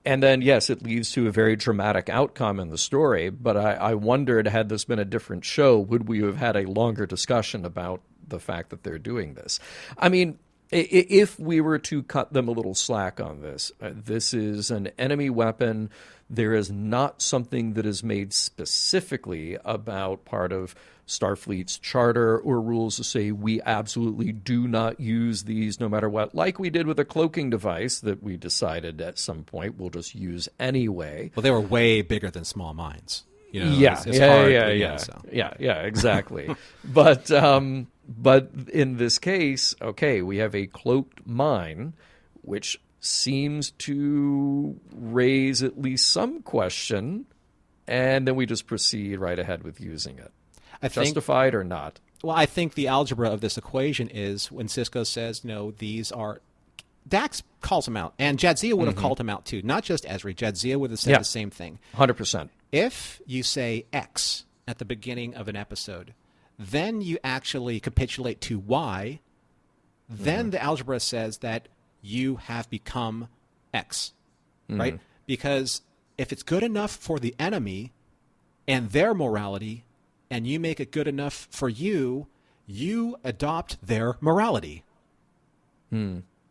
D: And then, yes, it leads to a very dramatic outcome in the story. But I wondered, had this been a different show, would we have had a longer discussion about the fact that they're doing this? I mean, if we were to cut them a little slack on this, this is an enemy weapon. There is not something that is made specifically about part of Starfleet's charter or rules to say we absolutely do not use these no matter what, like we did with a cloaking device that we decided at some point we'll just use anyway.
B: Well, they were way bigger than small mines.
D: Yeah, exactly. But in this case, okay, we have a cloaked mine, which seems to raise at least some question, and then we just proceed right ahead with using it. Justified or not?
B: Well, I think the algebra of this equation is when Sisko says, these are... Dax calls him out, and Jadzia would have called him out too. Not just Ezri. Jadzia would have said the same thing.
D: 100%.
B: If you say X at the beginning of an episode, then you actually capitulate to Y, then the algebra says that you have become X, right? Because if it's good enough for the enemy and their morality, and you make it good enough for you, you adopt their morality.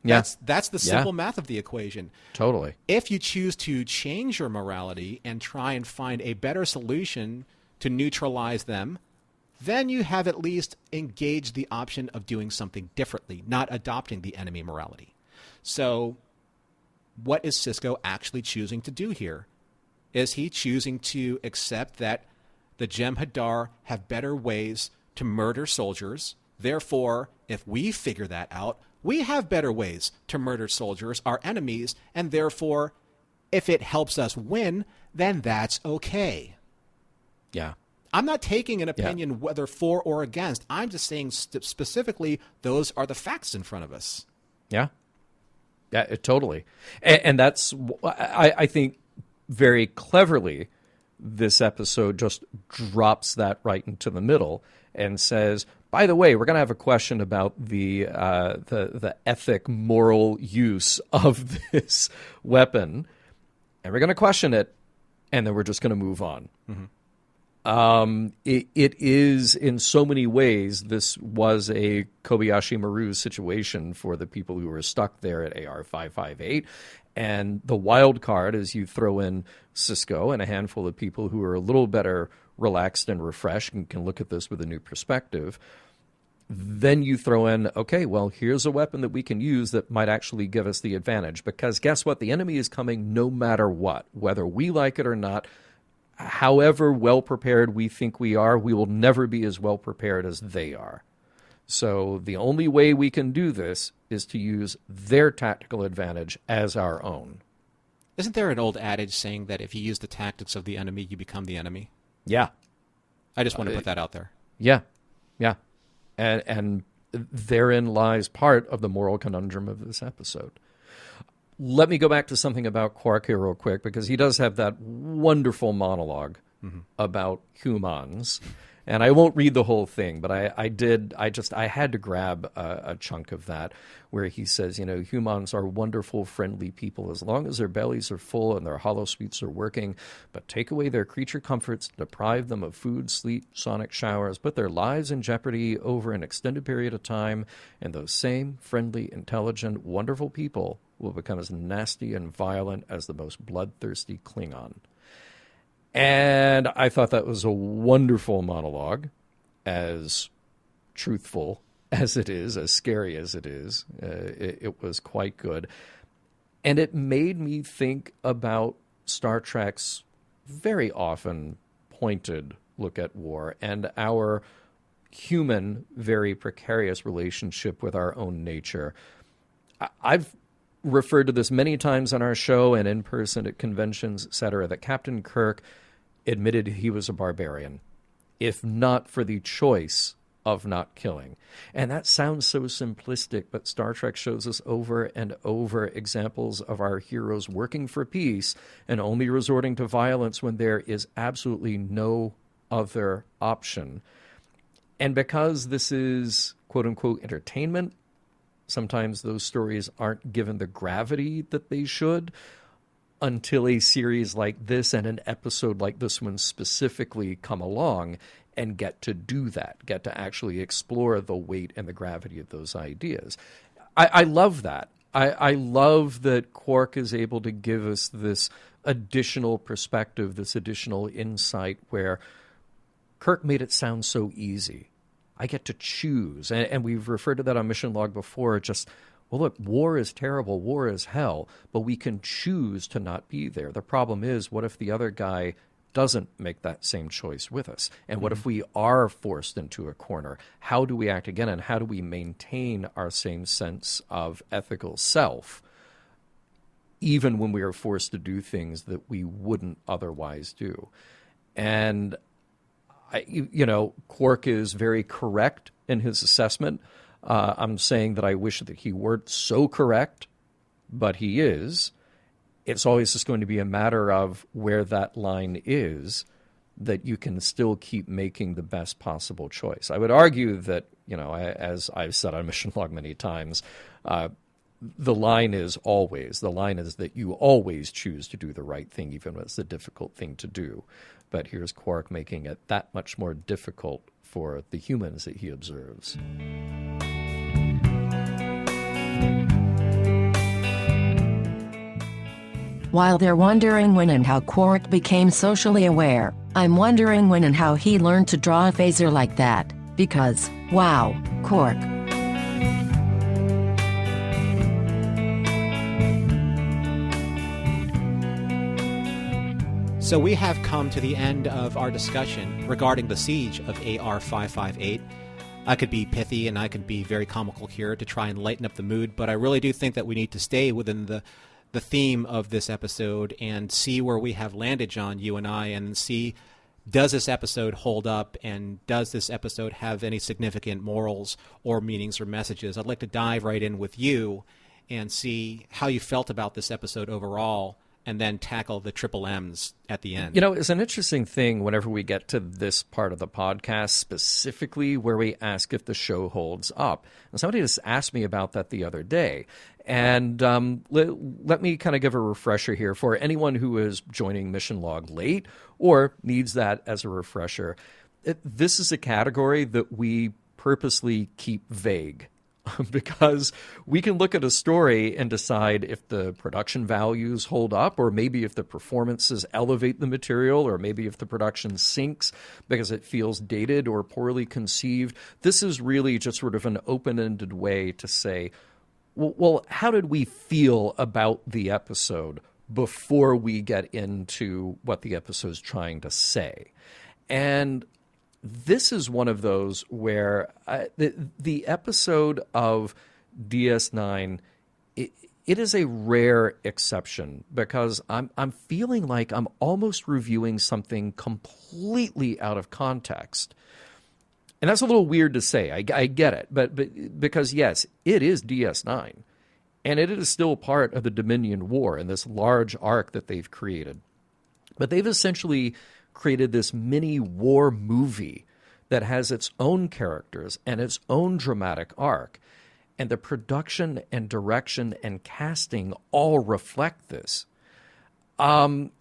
D: Yeah.
B: That's the simple math of the equation.
D: Totally.
B: If you choose to change your morality and try and find a better solution to neutralize them, then you have at least engaged the option of doing something differently, not adopting the enemy morality. So what is Sisko actually choosing to do here? Is he choosing to accept that the Jem'Hadar have better ways to murder soldiers? Therefore, if we figure that out, we have better ways to murder soldiers, our enemies, and therefore, if it helps us win, then that's okay.
D: Yeah.
B: I'm not taking an opinion whether for or against. I'm just saying specifically those are the facts in front of us.
D: Yeah. Yeah, totally. And that's, I think, very cleverly, this episode just drops that right into the middle and says, by the way, we're going to have a question about the ethic, moral use of this weapon, and we're going to question it, and then we're just going to move on. Mm-hmm. It is, in so many ways, this was a Kobayashi Maru situation for the people who were stuck there at AR-558. And the wild card is you throw in Sisko and a handful of people who are a little better relaxed and refreshed and can look at this with a new perspective. Then you throw in, okay, well, here's a weapon that we can use that might actually give us the advantage. Because guess what? The enemy is coming no matter what, whether we like it or not. However well prepared we think we are, we will never be as well prepared as they are. So the only way we can do this is to use their tactical advantage as our own.
B: Isn't there an old adage saying that if you use the tactics of the enemy, you become the enemy?
D: Yeah.
B: I just want to put that out there.
D: Yeah. Yeah. And therein lies part of the moral conundrum of this episode. Let me go back to something about Quark here real quick, because he does have that wonderful monologue about humans. And I won't read the whole thing, but I had to grab a chunk of that where he says, humans are wonderful, friendly people as long as their bellies are full and their holosuites are working, but take away their creature comforts, deprive them of food, sleep, sonic showers, put their lives in jeopardy over an extended period of time, and those same friendly, intelligent, wonderful people will become as nasty and violent as the most bloodthirsty Klingon. And I thought that was a wonderful monologue, as truthful as it is, as scary as it is. It was quite good. And it made me think about Star Trek's very often pointed look at war and our human, very precarious relationship with our own nature. I've referred to this many times on our show and in person at conventions, etc., that Captain Kirk admitted he was a barbarian, if not for the choice of not killing. And that sounds so simplistic, but Star Trek shows us over and over examples of our heroes working for peace and only resorting to violence when there is absolutely no other option. And because this is quote-unquote entertainment, sometimes those stories aren't given the gravity that they should, until a series like this and an episode like this one specifically come along and get to do that, get to actually explore the weight and the gravity of those ideas. I love that. I love that Quark is able to give us this additional perspective, this additional insight where Kirk made it sound so easy. I get to choose. And we've referred to that on Mission Log before, just, well, look, war is terrible, war is hell, but we can choose to not be there. The problem is, what if the other guy doesn't make that same choice with us? And what if we are forced into a corner? How do we act again, and how do we maintain our same sense of ethical self, even when we are forced to do things that we wouldn't otherwise do? And, Quark is very correct in his assessment. I'm saying that I wish that he weren't so correct, but he is. It's always just going to be a matter of where that line is, that you can still keep making the best possible choice. I would argue that, as I've said on Mission Log many times, the line is that you always choose to do the right thing, even when it's the difficult thing to do. But here's Quark making it that much more difficult for the humans that he observes.
C: While they're wondering when and how Quark became socially aware, I'm wondering when and how he learned to draw a phaser like that, because, wow, Quark.
B: So we have come to the end of our discussion regarding the siege of AR-558. I could be pithy and I could be very comical here to try and lighten up the mood, but I really do think that we need to stay within the theme of this episode and see where we have landed, John, you and I, and see, does this episode hold up, and does this episode have any significant morals or meanings or messages? I'd like to dive right in with you and see how you felt about this episode overall, and then tackle the triple M's at the end.
D: You know, it's an interesting thing whenever we get to this part of the podcast, specifically where we ask if the show holds up. And somebody just asked me about that the other day. And let me kind of give a refresher here for anyone who is joining Mission Log late or needs that as a refresher. This is a category that we purposely keep vague. Because we can look at a story and decide if the production values hold up, or maybe if the performances elevate the material, or maybe if the production sinks because it feels dated or poorly conceived. This is really just sort of an open-ended way to say, well, how did we feel about the episode before we get into what the episode's trying to say? And this is one of those where the episode of DS9, it is a rare exception, because I'm feeling like I'm almost reviewing something completely out of context. And that's a little weird to say. I get it. But because, yes, it is DS9. And it is still part of the Dominion War and this large arc that they've created. But they've essentially created this mini war movie that has its own characters and its own dramatic arc. And the production and direction and casting all reflect this. And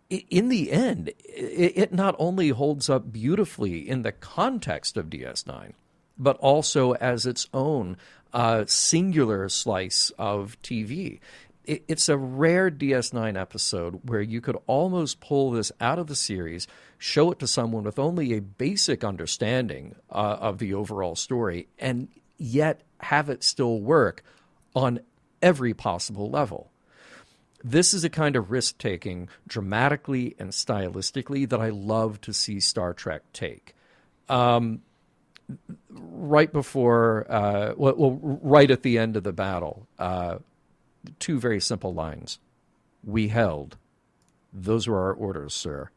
D: in the end, it not only holds up beautifully in the context of DS9, but also as its own singular slice of TV. It's a rare DS9 episode where you could almost pull this out of the series, show it to someone with only a basic understanding of the overall story, and yet have it still work on every possible level. This is a kind of risk-taking dramatically and stylistically that I love to see Star Trek take. Right before, right at the end of the battle, two very simple lines. We held. Those were our orders, sir.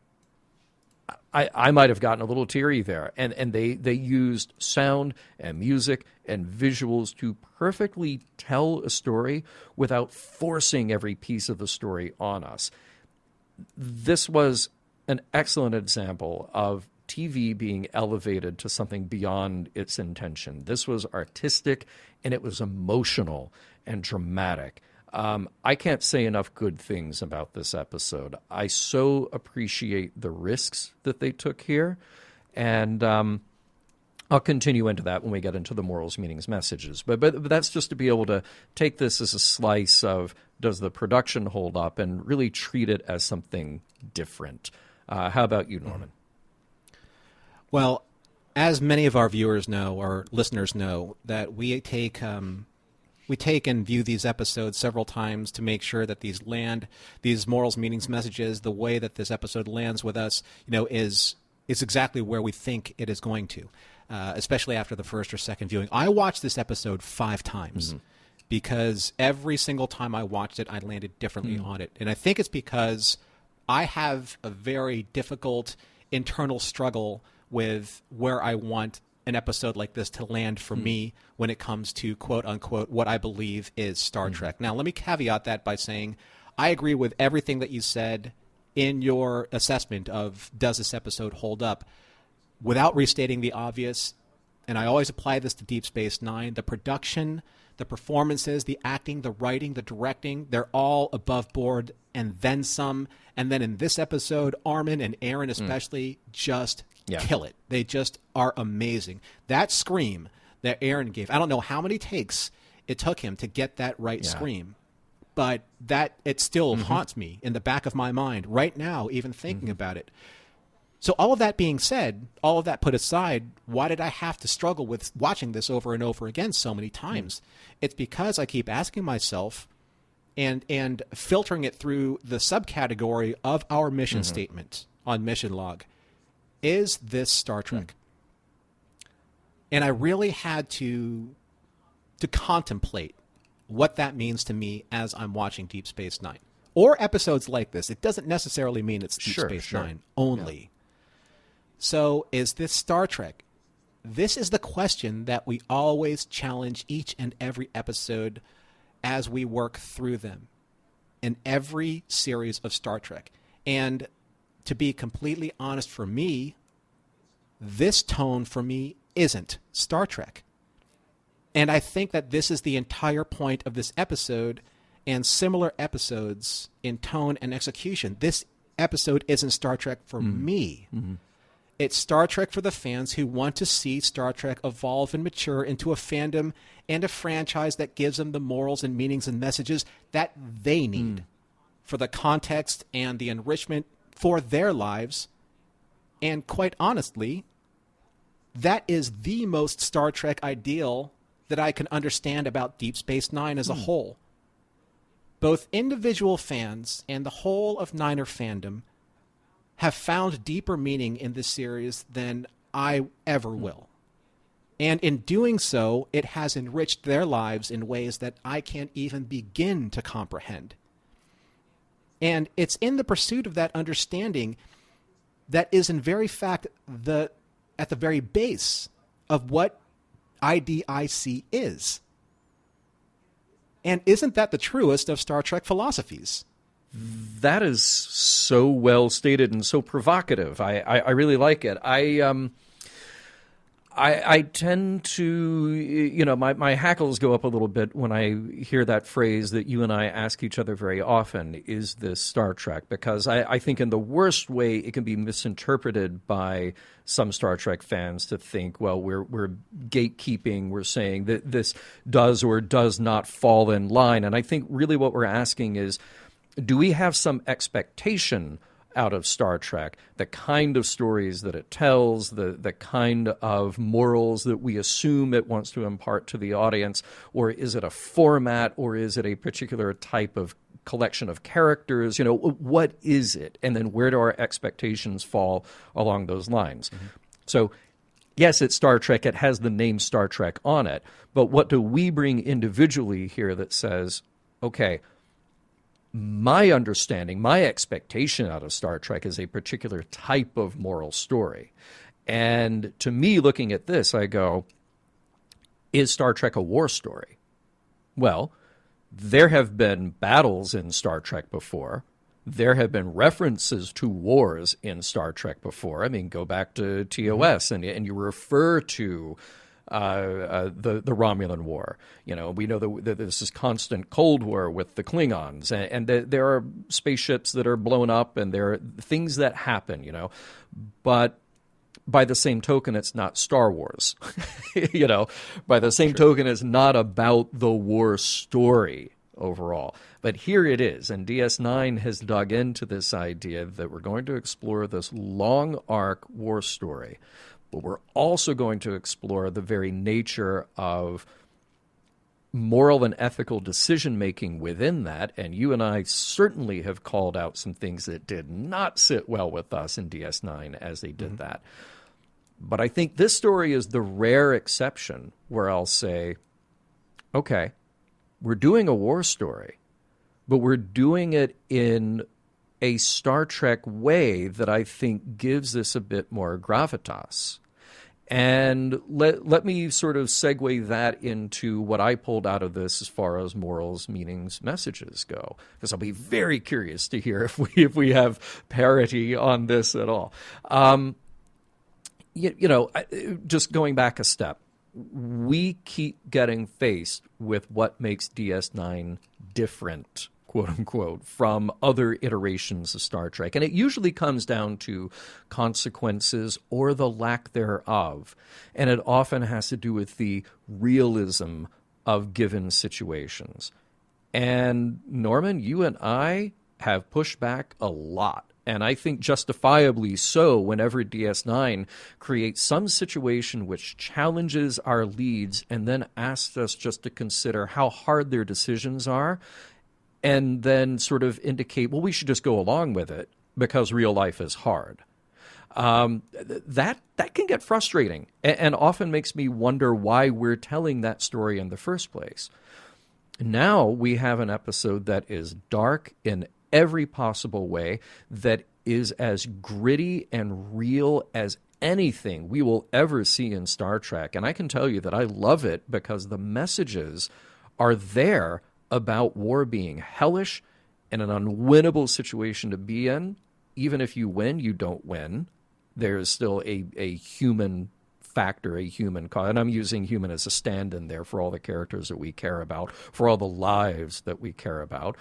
D: I might have gotten a little teary there. And they used sound and music and visuals to perfectly tell a story without forcing every piece of the story on us. This was an excellent example of TV being elevated to something beyond its intention. This was artistic, and it was emotional and dramatic. I can't say enough good things about this episode. I so appreciate the risks that they took here, and I'll continue into that when we get into the morals, meanings, messages. But that's just to be able to take this as a slice of, does the production hold up, and really treat it as something different. How about you, Norman?
B: Well, as many of our viewers know, or listeners know, that we take and view these episodes several times to make sure that these morals, meanings, messages, the way that this episode lands with us, is exactly where we think it is going to, especially after the first or second viewing. I watched this episode 5 times because every single time I watched it, I landed differently on it. And I think it's because I have a very difficult internal struggle with where I want an episode like this to land for me when it comes to, quote unquote, what I believe is Star Trek. Now, let me caveat that by saying I agree with everything that you said in your assessment of, does this episode hold up? Without restating the obvious, and I always apply this to Deep Space Nine, the production, the performances, the acting, the writing, the directing, they're all above board and then some. And then in this episode, Armin and Aaron especially just kill it. They just are amazing. That scream that Aaron gave, I don't know how many takes it took him to get that right scream, but that it still haunts me in the back of my mind right now, even thinking about it. So all of that being said, all of that put aside, why did I have to struggle with watching this over and over again so many times? It's because I keep asking myself and filtering it through the subcategory of our mission statement on Mission Log. Is this Star Trek? And I really had to contemplate what that means to me as I'm watching Deep Space Nine. Or episodes like this. It doesn't necessarily mean it's Deep Space Nine only. Yeah. So, is this Star Trek? This is the question that we always challenge each and every episode as we work through them in every series of Star Trek. And to be completely honest, for me, this tone for me isn't Star Trek. And I think that this is the entire point of this episode and similar episodes in tone and execution. This episode isn't Star Trek for me. It's Star Trek for the fans who want to see Star Trek evolve and mature into a fandom and a franchise that gives them the morals and meanings and messages that they need for the context and the enrichment for their lives. And quite honestly, that is the most Star Trek ideal that I can understand about Deep Space Nine as a whole. Both individual fans and the whole of Niner fandom have found deeper meaning in this series than I ever will. And in doing so, it has enriched their lives in ways that I can't even begin to comprehend. And it's in the pursuit of that understanding that is in very fact at the very base of what IDIC is. And isn't that the truest of Star Trek philosophies?
D: That is so well stated and so provocative. I really like it. I tend to, my hackles go up a little bit when I hear that phrase that you and I ask each other very often, is this Star Trek? Because I think in the worst way it can be misinterpreted by some Star Trek fans to think, well, we're gatekeeping, we're saying that this does or does not fall in line. And I think really what we're asking is, do we have some expectation out of Star Trek, the kind of stories that it tells, the kind of morals that we assume it wants to impart to the audience, or is it a format, or is it a particular type of collection of characters? What is it? And then where do our expectations fall along those lines? So, yes, it's Star Trek. It has the name Star Trek on it. But what do we bring individually here that says, okay, my understanding, my expectation out of Star Trek is a particular type of moral story. And to me, looking at this, I go, is Star Trek a war story? Well, there have been battles in Star Trek before. There have been references to wars in Star Trek before. I mean, go back to TOS, and you refer to the Romulan War. We know that this is constant Cold War with the Klingons, and there are spaceships that are blown up, and there are things that happen, But by the same token, it's not Star Wars. By the same token, it's not about the war story overall. But here it is, and DS9 has dug into this idea that we're going to explore this long arc war story. But we're also going to explore the very nature of moral and ethical decision-making within that. And you and I certainly have called out some things that did not sit well with us in DS9 as they did that. But I think this story is the rare exception where I'll say, okay, we're doing a war story, but we're doing it in a Star Trek way that I think gives this a bit more gravitas. And let me sort of segue that into what I pulled out of this as far as morals, meanings, messages go, because I'll be very curious to hear if we have parity on this at all. Just going back a step, we keep getting faced with what makes DS9 different, quote unquote, from other iterations of Star Trek. And it usually comes down to consequences or the lack thereof. And it often has to do with the realism of given situations. And Norman, you and I have pushed back a lot. And I think justifiably so whenever DS9 creates some situation which challenges our leads and then asks us just to consider how hard their decisions are and then sort of indicate, well, we should just go along with it because real life is hard. That can get frustrating and often makes me wonder why we're telling that story in the first place. Now we have an episode that is dark in every possible way, that is as gritty and real as anything we will ever see in Star Trek. And I can tell you that I love it because the messages are there about war being hellish and an unwinnable situation to be in. Even if you win, you don't win. There is still a human factor, a human cause. And I'm using human as a stand-in there for all the characters that we care about, for all the lives that we care about,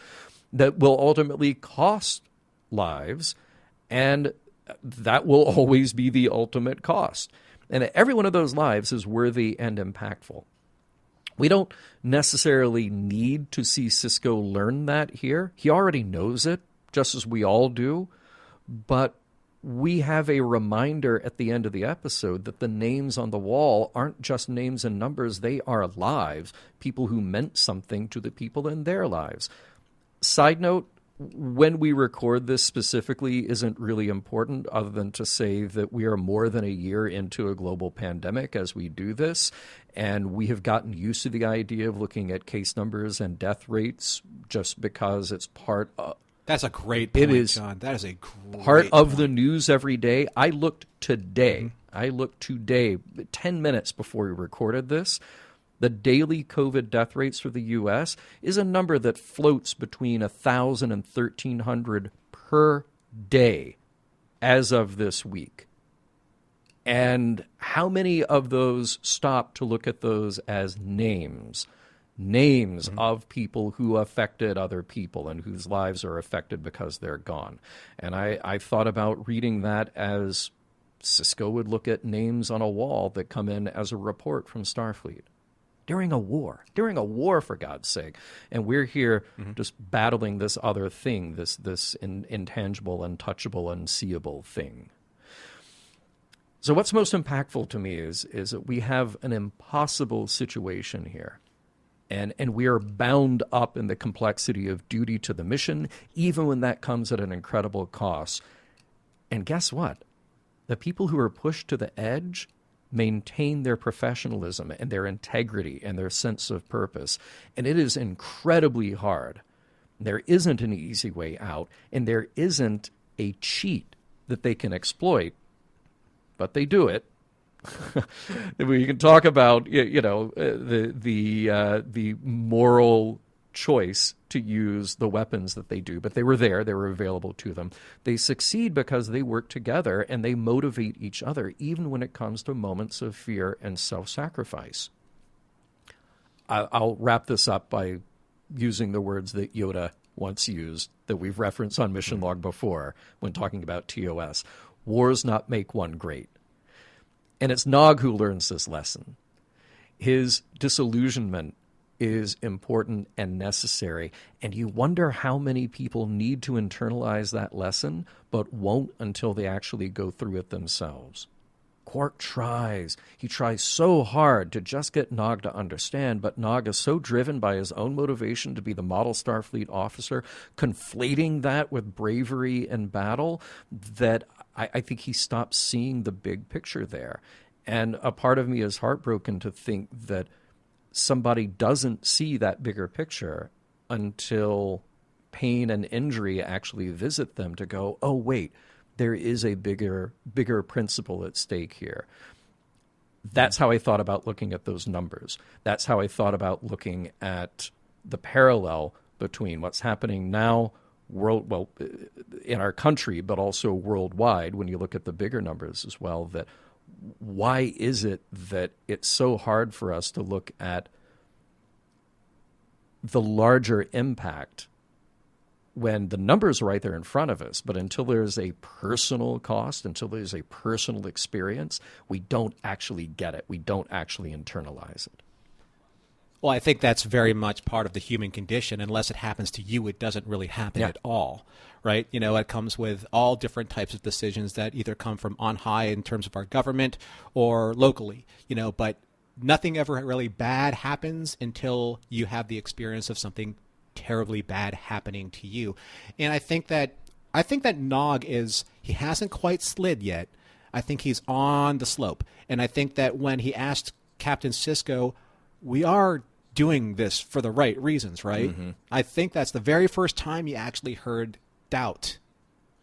D: that will ultimately cost lives, and that will always be the ultimate cost. And every one of those lives is worthy and impactful. We don't necessarily need to see Sisko learn that here. He already knows it, just as we all do, but we have a reminder at the end of the episode that the names on the wall aren't just names and numbers, they are lives, people who meant something to the people in their lives. Side note, when we record this specifically isn't really important other than to say that we are more than a year into a global pandemic as we do this, and we have gotten used to the idea of looking at case numbers and death rates just because it's part of...
B: That's a great point,
D: it is
B: John. That is a great
D: part of
B: point.
D: the news every day. I looked today, 10 minutes before we recorded this. The daily COVID death rates for the U.S. is a number that floats between 1,000 and 1,300 per day as of this week. And how many of those stop to look at those as names? Names of people who affected other people and whose lives are affected because they're gone. And I thought about reading that as Sisko would look at names on a wall that come in as a report from Starfleet. During a war, for God's sake. And we're here just battling this other thing, this intangible, untouchable, unseeable thing. So what's most impactful to me is that we have an impossible situation here. And we are bound up in the complexity of duty to the mission, even when that comes at an incredible cost. And guess what? The people who are pushed to the edge maintain their professionalism and their integrity and their sense of purpose. And it is incredibly hard. There isn't an easy way out, and there isn't a cheat that they can exploit, but they do it. We can talk about, the moral choice to use the weapons that they do, but they were there, they were available to them. They succeed because they work together and they motivate each other, even when it comes to moments of fear and self-sacrifice. I'll wrap this up by using the words that Yoda once used, that we've referenced on Mission Log before when talking about TOS. Wars not make one great. And it's Nog who learns this lesson. His disillusionment is important and necessary, and you wonder how many people need to internalize that lesson, but won't until they actually go through it themselves. Quark tries. He tries so hard to just get Nog to understand, but Nog is so driven by his own motivation to be the model Starfleet officer, conflating that with bravery in battle, that I think he stops seeing the big picture there. And a part of me is heartbroken to think that somebody doesn't see that bigger picture until pain and injury actually visit them to go, oh, wait, there is a bigger principle at stake here. That's how I thought about looking at those numbers. That's how I thought about looking at the parallel between what's happening now in our country, but also worldwide when you look at the bigger numbers as well, that why is it that it's so hard for us to look at the larger impact when the numbers are right there in front of us, but until there's a personal cost, until there's a personal experience, we don't actually get it. We don't actually internalize it.
B: Well, I think that's very much part of the human condition. Unless it happens to you, it doesn't really happen at all, right? You know, it comes with all different types of decisions that either come from on high in terms of our government or locally, you know, but nothing ever really bad happens until you have the experience of something terribly bad happening to you. And I think that Nog he hasn't quite slid yet. I think he's on the slope. And I think that when he asked Captain Sisko, we are doing this for the right reasons, right? Mm-hmm. I think that's the very first time he actually heard doubt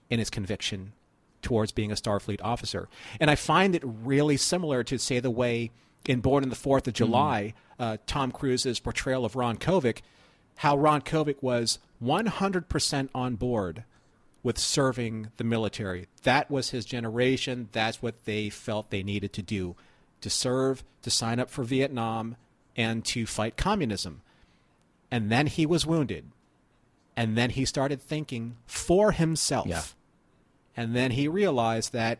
B: in his conviction towards being a Starfleet officer. And I find it really similar to, say, the way in Born on the 4th of July, Tom Cruise's portrayal of Ron Kovic, how Ron Kovic was 100% on board with serving the military. That was his generation. That's what they felt they needed to do, to serve, to sign up for Vietnam, and to fight communism. And then he was wounded. And then he started thinking for himself. Yeah. And then he realized that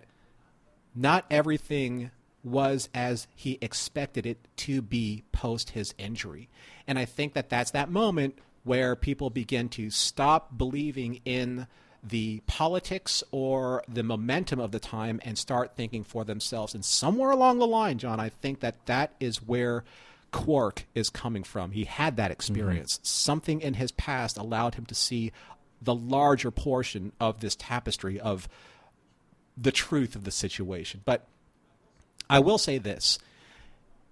B: not everything was as he expected it to be post his injury. And I think that that's that moment where people begin to stop believing in the politics or the momentum of the time and start thinking for themselves. And somewhere along the line, John, I think that that is where Quark is coming from. He had that experience. Mm-hmm. Something in his past allowed him to see the larger portion of this tapestry of the truth of the situation. But I will say this.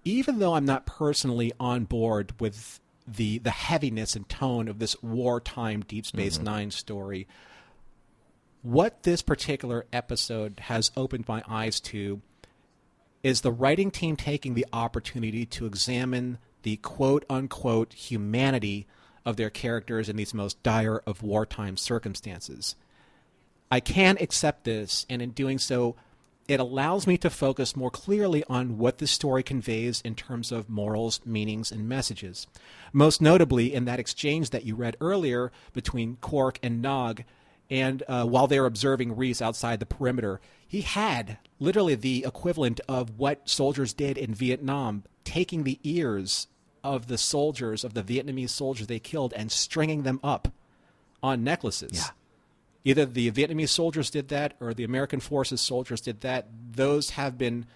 B: Even though I'm not personally on board with the heaviness and tone of this wartime Deep Space Nine story, what this particular episode has opened my eyes to is the writing team taking the opportunity to examine the quote-unquote humanity of their characters in these most dire of wartime circumstances. I can accept this, and in doing so, it allows me to focus more clearly on what the story conveys in terms of morals, meanings, and messages. Most notably in that exchange that you read earlier between Quark and Nog, and while they were observing Reese outside the perimeter, he had literally the equivalent of what soldiers did in Vietnam, taking the ears of the soldiers, of the Vietnamese soldiers they killed, and stringing them up on necklaces. Yeah. Either the Vietnamese soldiers did that or the American Forces soldiers did that. Those have been,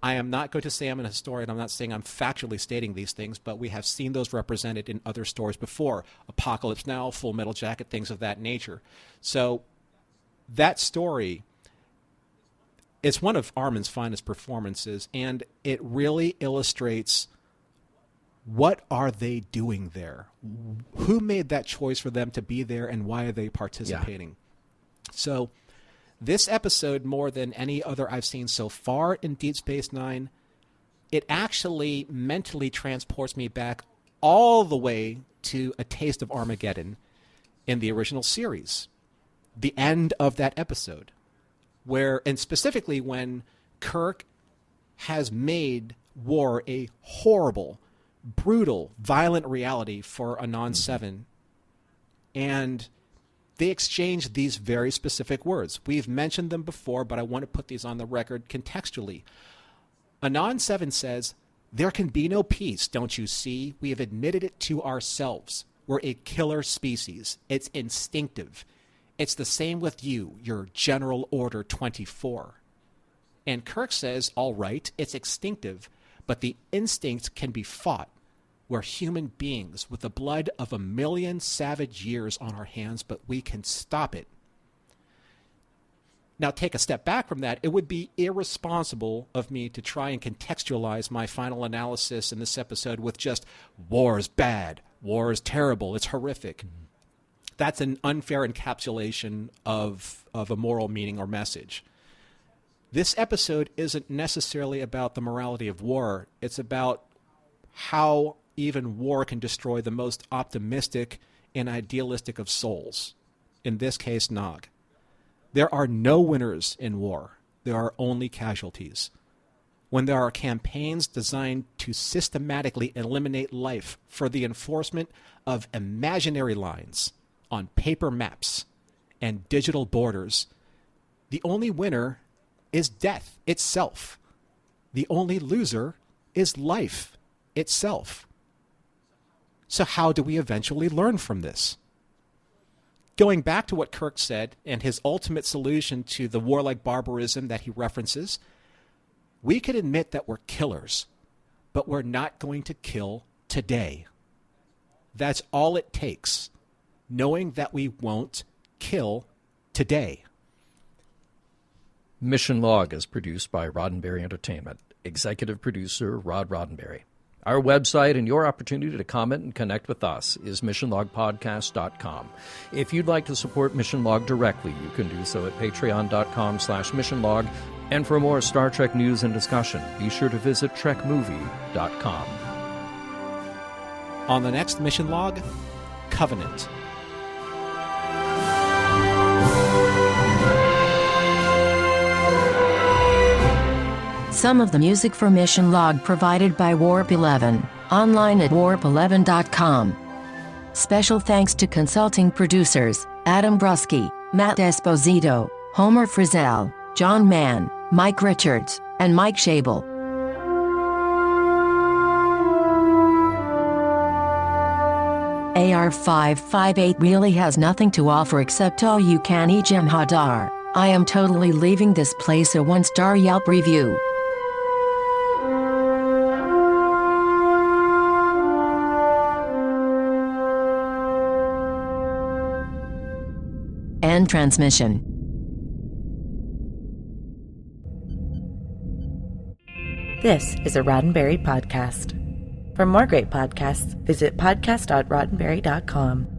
B: I am not going to say I'm an historian. I'm not saying I'm factually stating these things, but we have seen those represented in other stories before. Apocalypse Now, Full Metal Jacket, things of that nature. So that story is one of Armin's finest performances, and it really illustrates what are they doing there? Who made that choice for them to be there, and why are they participating? Yeah. So this episode, more than any other I've seen so far in Deep Space Nine, it actually mentally transports me back all the way to A Taste of Armageddon in the original series. The end of that episode, where, and specifically when Kirk has made war a horrible, brutal, violent reality for Anon 7, and they exchange these very specific words. We've mentioned them before, but I want to put these on the record contextually. Anon 7 says, "There can be no peace, don't you see? We have admitted it to ourselves. We're a killer species. It's instinctive. It's the same with you, your General Order 24. And Kirk says, all right, it's instinctive, but the instinct can be fought. We're human beings with the blood of 1,000,000 savage years on our hands, but we can stop it. Now, take a step back from that. It would be irresponsible of me to try and contextualize my final analysis in this episode with just, war is bad, war is terrible, it's horrific. Mm-hmm. That's an unfair encapsulation of a moral meaning or message. This episode isn't necessarily about the morality of war. It's about how even war can destroy the most optimistic and idealistic of souls, in this case, Nog. There are no winners in war. There are only casualties. When there are campaigns designed to systematically eliminate life for the enforcement of imaginary lines on paper maps and digital borders, the only winner is death itself. The only loser is life itself. So how do we eventually learn from this? Going back to what Kirk said and his ultimate solution to the warlike barbarism that he references, we can admit that we're killers, but we're not going to kill today. That's all it takes, knowing that we won't kill today.
D: Mission Log is produced by Roddenberry Entertainment. Executive producer Rod Roddenberry. Our website and your opportunity to comment and connect with us is missionlogpodcast.com. If you'd like to support Mission Log directly, you can do so at patreon.com/missionlog. And for more Star Trek news and discussion, be sure to visit trekmovie.com.
B: On the next Mission Log, Covenant.
C: Some of the music for Mission Log provided by Warp 11, online at warp11.com. Special thanks to consulting producers, Adam Brusky, Matt Esposito, Homer Frizzell, John Mann, Mike Richards, and Mike Schabel. AR-558 really has nothing to offer except all-you-can-eat Jem'Hadar. I am totally leaving this place a 1-star Yelp review. End transmission.
A: This is a Roddenberry podcast. For more great podcasts, visit podcast.roddenberry.com.